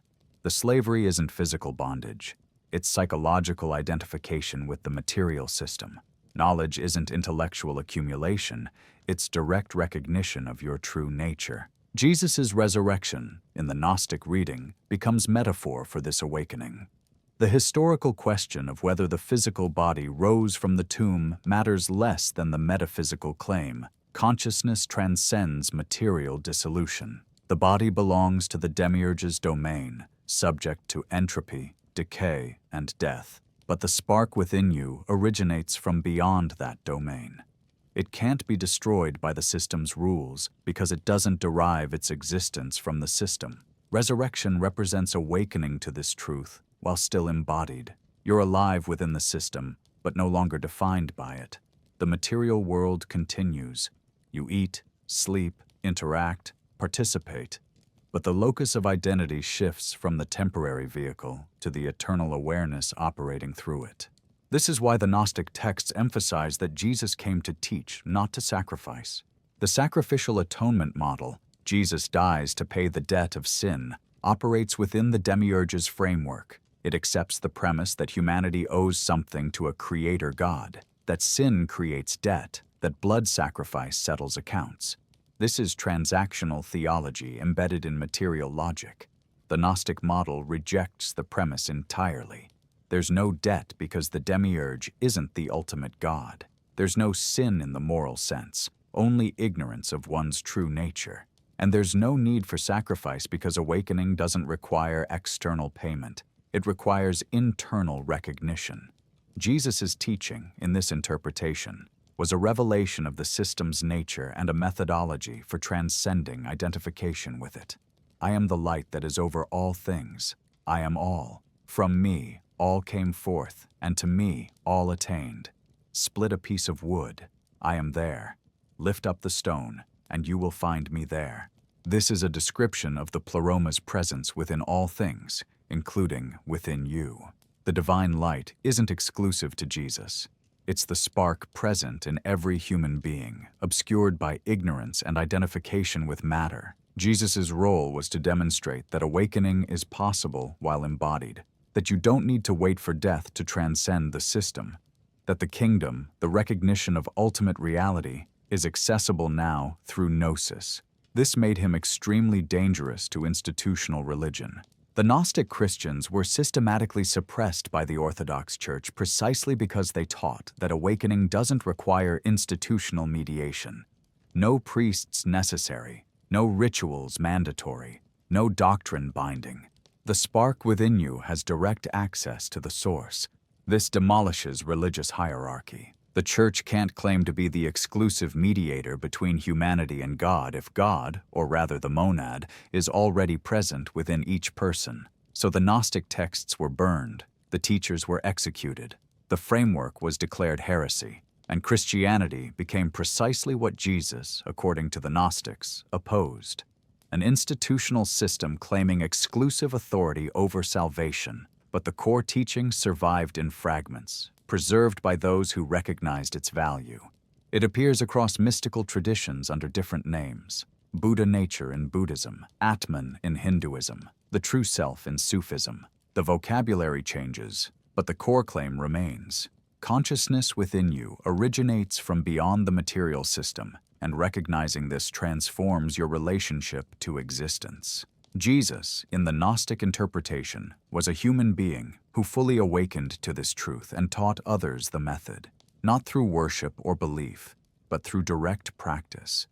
The slavery isn't physical bondage. It's psychological identification with the material system. Knowledge isn't intellectual accumulation. It's direct recognition of your true nature. Jesus' resurrection, in the Gnostic reading, becomes metaphor for this awakening. The historical question of whether the physical body rose from the tomb matters less than the metaphysical claim. Consciousness transcends material dissolution. The body belongs to the Demiurge's domain, subject to entropy, decay, and death. But the spark within you originates from beyond that domain. It can't be destroyed by the system's rules because it doesn't derive its existence from the system. Resurrection represents awakening to this truth while still embodied. You're alive within the system, but no longer defined by it. The material world continues. You eat, sleep, interact, participate. But the locus of identity shifts from the temporary vehicle to the eternal awareness operating through it. This is why the Gnostic texts emphasize that Jesus came to teach, not to sacrifice. The sacrificial atonement model, Jesus dies to pay the debt of sin, operates within the Demiurge's framework. It accepts the premise that humanity owes something to a creator God, that sin creates debt, that blood sacrifice settles accounts. This is transactional theology embedded in material logic. The Gnostic model rejects the premise entirely. There's no debt because the Demiurge isn't the ultimate God. There's no sin in the moral sense, only ignorance of one's true nature. And there's no need for sacrifice because awakening doesn't require external payment. It requires internal recognition. Jesus' teaching, in this interpretation, was a revelation of the system's nature and a methodology for transcending identification with it. I am the light that is over all things. I am all. From me, all came forth, and to me, all attained. Split a piece of wood. I am there. Lift up the stone, and you will find me there. This is a description of the Pleroma's presence within all things, including within you. The divine light isn't exclusive to Jesus. It's the spark present in every human being, obscured by ignorance and identification with matter. Jesus' role was to demonstrate that awakening is possible while embodied, that you don't need to wait for death to transcend the system, that the kingdom, the recognition of ultimate reality, is accessible now through gnosis. This made him extremely dangerous to institutional religion. The Gnostic Christians were systematically suppressed by the Orthodox Church precisely because they taught that awakening doesn't require institutional mediation. No priests necessary, no rituals mandatory, no doctrine binding. The spark within you has direct access to the source. This demolishes religious hierarchy. The Church can't claim to be the exclusive mediator between humanity and God if God, or rather the monad, is already present within each person. So the Gnostic texts were burned, the teachers were executed, the framework was declared heresy, and Christianity became precisely what Jesus, according to the Gnostics, opposed: an institutional system claiming exclusive authority over salvation. But the core teaching survived in fragments, preserved by those who recognized its value. It appears across mystical traditions under different names: Buddha nature in Buddhism, Atman in Hinduism, the true self in Sufism. The vocabulary changes, but the core claim remains. Consciousness within you originates from beyond the material system, and recognizing this transforms your relationship to existence. Jesus, in the Gnostic interpretation, was a human being who fully awakened to this truth and taught others the method, not through worship or belief, but through direct practice.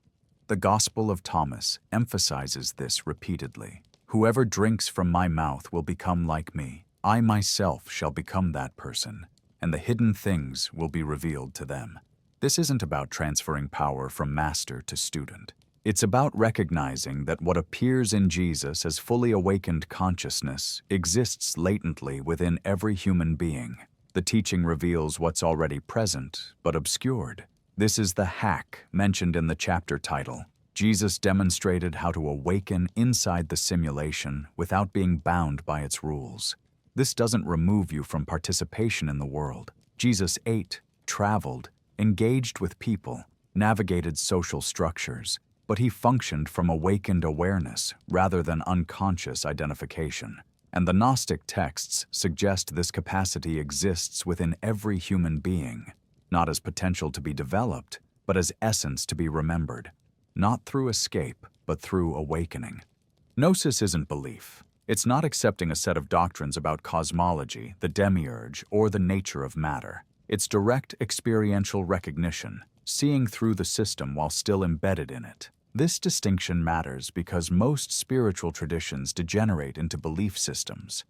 The Gospel of Thomas emphasizes this repeatedly. Whoever drinks from my mouth will become like me. I myself shall become that person, and the hidden things will be revealed to them. This isn't about transferring power from master to student. It's about recognizing that what appears in Jesus as fully awakened consciousness exists latently within every human being. The teaching reveals what's already present, but obscured. This is the hack mentioned in the chapter title. Jesus demonstrated how to awaken inside the simulation without being bound by its rules. This doesn't remove you from participation in the world. Jesus ate, traveled, engaged with people, navigated social structures, but he functioned from awakened awareness rather than unconscious identification. And the Gnostic texts suggest this capacity exists within every human being, not as potential to be developed, but as essence to be remembered, not through escape, but through awakening. Gnosis isn't belief. It's not accepting a set of doctrines about cosmology, the demiurge, or the nature of matter. It's direct experiential recognition, seeing through the system while still embedded in it. This distinction matters because most spiritual traditions degenerate into belief systems.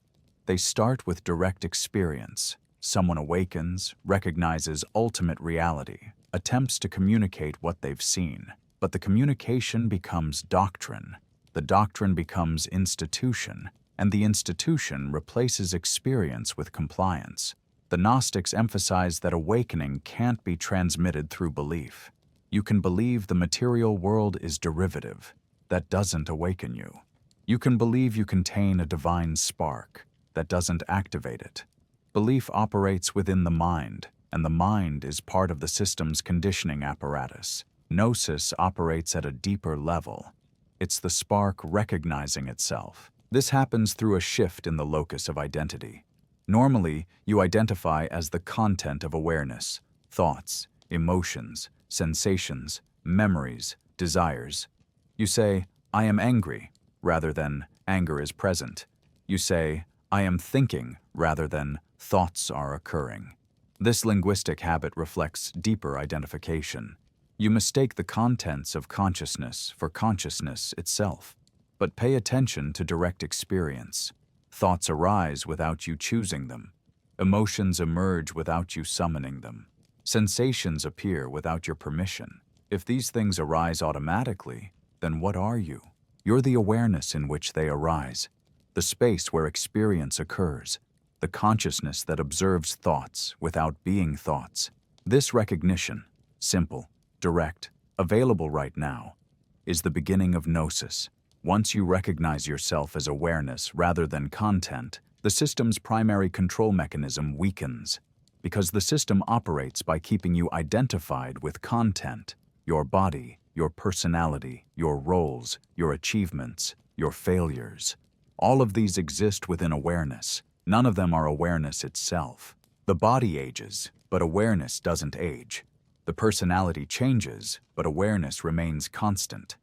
They start with direct experience. Someone awakens, recognizes ultimate reality, attempts to communicate what they've seen, but the communication becomes doctrine. The doctrine becomes institution, and the institution replaces experience with compliance. The Gnostics emphasize that awakening can't be transmitted through belief. You can believe the material world is derivative. That doesn't awaken you. You can believe you contain a divine spark. That doesn't activate it. Belief operates within the mind, and the mind is part of the system's conditioning apparatus. Gnosis operates at a deeper level. It's the spark recognizing itself. This happens through a shift in the locus of identity. Normally, you identify as the content of awareness, thoughts, emotions, sensations, memories, desires. You say, I am angry, rather than anger is present. You say, I am thinking, rather than thoughts are occurring. This linguistic habit reflects deeper identification. You mistake the contents of consciousness for consciousness itself. But pay attention to direct experience. Thoughts arise without you choosing them. Emotions emerge without you summoning them. Sensations appear without your permission. If these things arise automatically, then what are you? You're the awareness in which they arise, the space where experience occurs, the consciousness that observes thoughts without being thoughts. This recognition, simple, direct, available right now, is the beginning of Gnosis. Once you recognize yourself as awareness rather than content, the system's primary control mechanism weakens, because the system operates by keeping you identified with content, your body, your personality, your roles, your achievements, your failures. All of these exist within awareness. None of them are awareness itself. The body ages, but awareness doesn't age. The personality changes, but awareness remains constant.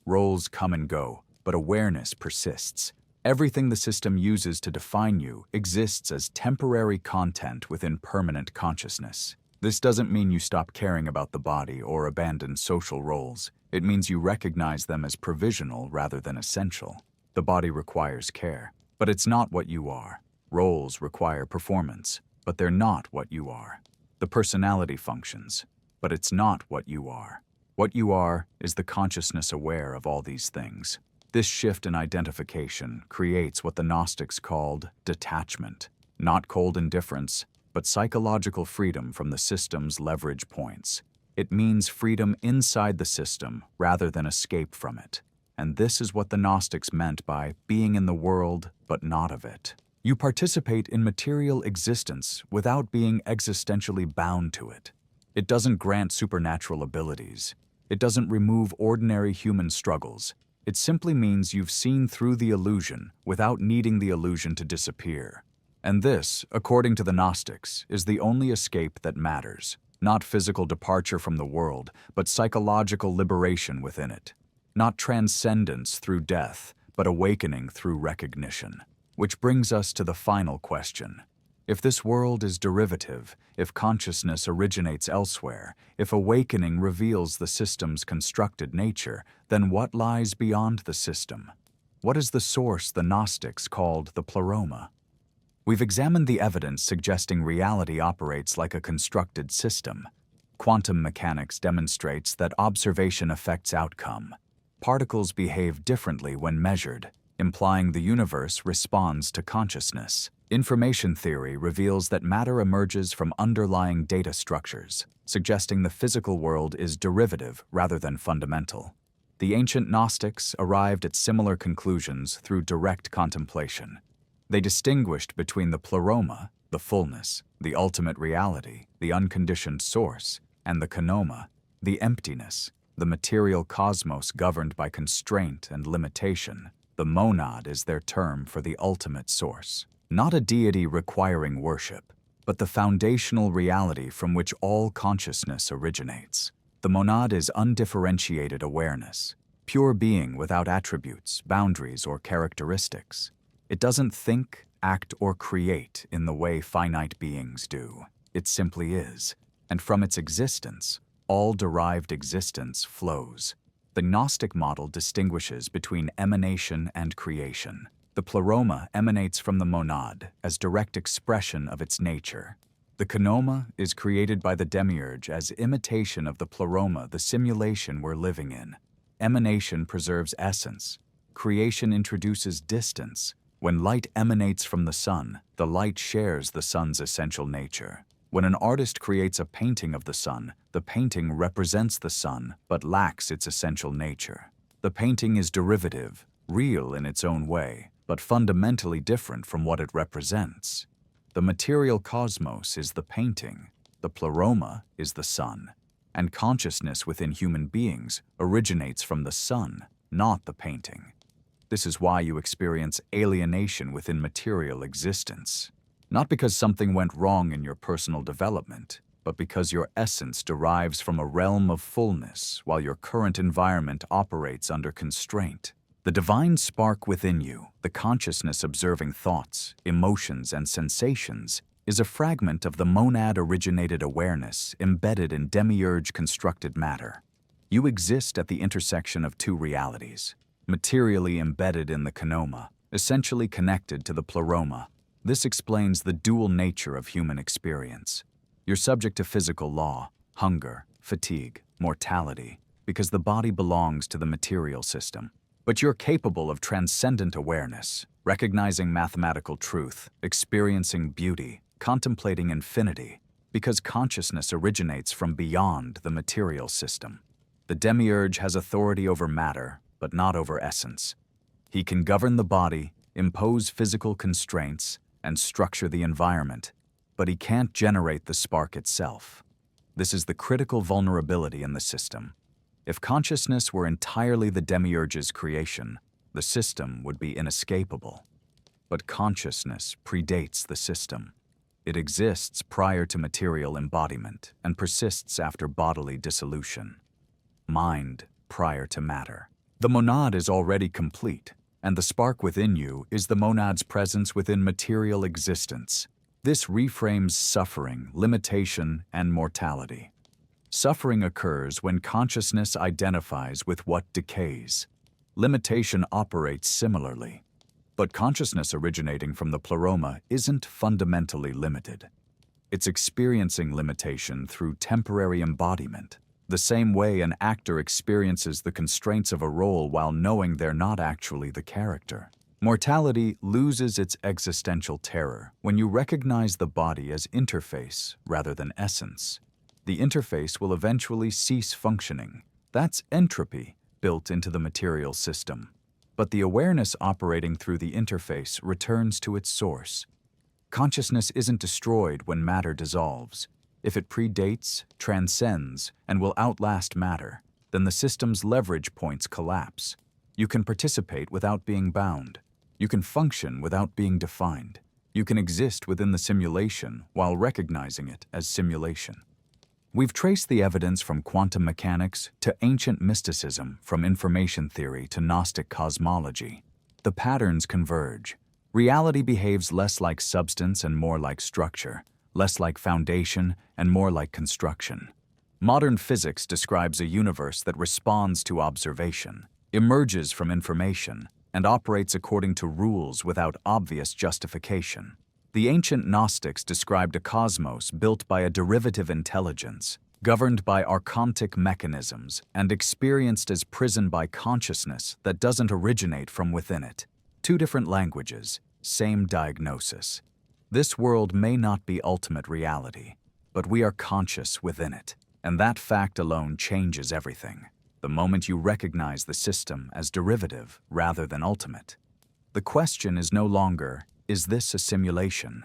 Roles come and go, but awareness persists. Everything the system uses to define you exists as temporary content within permanent consciousness. This doesn't mean you stop caring about the body or abandon social roles. It means you recognize them as provisional rather than essential. The body requires care, but it's not what you are. Roles require performance, but they're not what you are. The personality functions, but it's not what you are. What you are is the consciousness aware of all these things. This shift in identification creates what the Gnostics called detachment, not cold indifference, but psychological freedom from the system's leverage points. It means freedom inside the system rather than escape from it. And this is what the Gnostics meant by being in the world but not of it. You participate in material existence without being existentially bound to it. It doesn't grant supernatural abilities. It doesn't remove ordinary human struggles. It simply means you've seen through the illusion without needing the illusion to disappear. And this, according to the Gnostics, is the only escape that matters. Not physical departure from the world, but psychological liberation within it. Not transcendence through death, but awakening through recognition. Which brings us to the final question. If this world is derivative, if consciousness originates elsewhere, if awakening reveals the system's constructed nature, then what lies beyond the system? What is the source the Gnostics called the pleroma? We've examined the evidence suggesting reality operates like a constructed system. Quantum mechanics demonstrates that observation affects outcome. Particles behave differently when measured, implying the universe responds to consciousness. Information theory reveals that matter emerges from underlying data structures, suggesting the physical world is derivative rather than fundamental. The ancient Gnostics arrived at similar conclusions through direct contemplation. They distinguished between the pleroma, the fullness, the ultimate reality, the unconditioned source, and the kenoma, the emptiness, the material cosmos governed by constraint and limitation. The monad is their term for the ultimate source. Not a deity requiring worship, but the foundational reality from which all consciousness originates. The monad is undifferentiated awareness, pure being without attributes, boundaries, or characteristics. It doesn't think, act, or create in the way finite beings do. It simply is, and from its existence, all derived existence flows. The Gnostic model distinguishes between emanation and creation. The pleroma emanates from the monad as direct expression of its nature. The kenoma is created by the Demiurge as imitation of the pleroma, the simulation we're living in. Emanation preserves essence. Creation introduces distance. When light emanates from the sun, the light shares the sun's essential nature. When an artist creates a painting of the sun, the painting represents the sun but lacks its essential nature. The painting is derivative, real in its own way, but fundamentally different from what it represents. The material cosmos is the painting. The pleroma is the sun. and consciousness within human beings originates from the sun, not the painting. This is why you experience alienation within material existence. Not because something went wrong in your personal development, but because your essence derives from a realm of fullness while your current environment operates under constraint. The divine spark within you, the consciousness observing thoughts, emotions, and sensations, is a fragment of the monad-originated awareness embedded in demiurge-constructed matter. You exist at the intersection of two realities, materially embedded in the kenoma, essentially connected to the pleroma. This explains the dual nature of human experience. You're subject to physical law, hunger, fatigue, mortality, because the body belongs to the material system. But you're capable of transcendent awareness, recognizing mathematical truth, experiencing beauty, contemplating infinity, because consciousness originates from beyond the material system. The demiurge has authority over matter, but not over essence. He can govern the body, impose physical constraints, and structure the environment, but he can't generate the spark itself. This is the critical vulnerability in the system. If consciousness were entirely the demiurge's creation, the system would be inescapable. But consciousness predates the system. It exists prior to material embodiment and persists after bodily dissolution. Mind prior to matter. The monad is already complete, and the spark within you is the monad's presence within material existence. This reframes suffering, limitation, and mortality. Suffering occurs when consciousness identifies with what decays. Limitation operates similarly. But consciousness originating from the pleroma isn't fundamentally limited. It's experiencing limitation through temporary embodiment, the same way an actor experiences the constraints of a role while knowing they're not actually the character. Mortality loses its existential terror when you recognize the body as interface rather than essence. The interface will eventually cease functioning. That's entropy built into the material system. But the awareness operating through the interface returns to its source. Consciousness isn't destroyed when matter dissolves. If it predates, transcends, and will outlast matter, then the system's leverage points collapse. You can participate without being bound. You can function without being defined. You can exist within the simulation while recognizing it as simulation. We've traced the evidence from quantum mechanics to ancient mysticism, from information theory to Gnostic cosmology. The patterns converge. Reality behaves less like substance and more like structure, less like foundation and more like construction. Modern physics describes a universe that responds to observation, emerges from information, and operates according to rules without obvious justification. The ancient Gnostics described a cosmos built by a derivative intelligence, governed by archontic mechanisms, and experienced as prison by consciousness that doesn't originate from within it. Two different languages, same diagnosis. This world may not be ultimate reality, but we are conscious within it, and that fact alone changes everything. The moment you recognize the system as derivative rather than ultimate. The question is no longer, is this a simulation?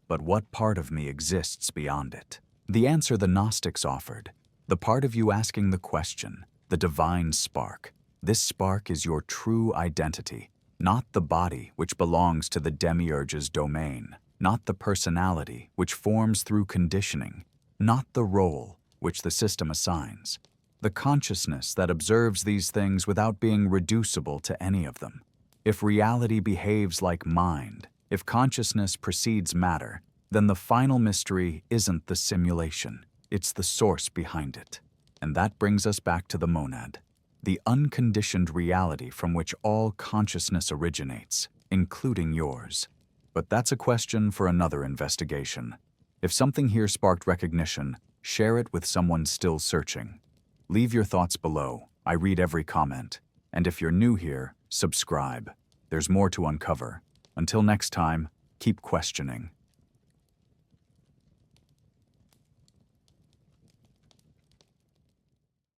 But what part of me exists beyond it? The answer the Gnostics offered, the part of you asking the question, the divine spark. This spark is your true identity, not the body which belongs to the demiurge's domain, not the personality which forms through conditioning, not the role which the system assigns. The consciousness that observes these things without being reducible to any of them. If reality behaves like mind, if consciousness precedes matter, then the final mystery isn't the simulation, it's the source behind it. And that brings us back to the monad, the unconditioned reality from which all consciousness originates, including yours. But that's a question for another investigation. If something here sparked recognition, share it with someone still searching. Leave your thoughts below. I read every comment. And if you're new here, subscribe. There's more to uncover. Until next time, keep questioning.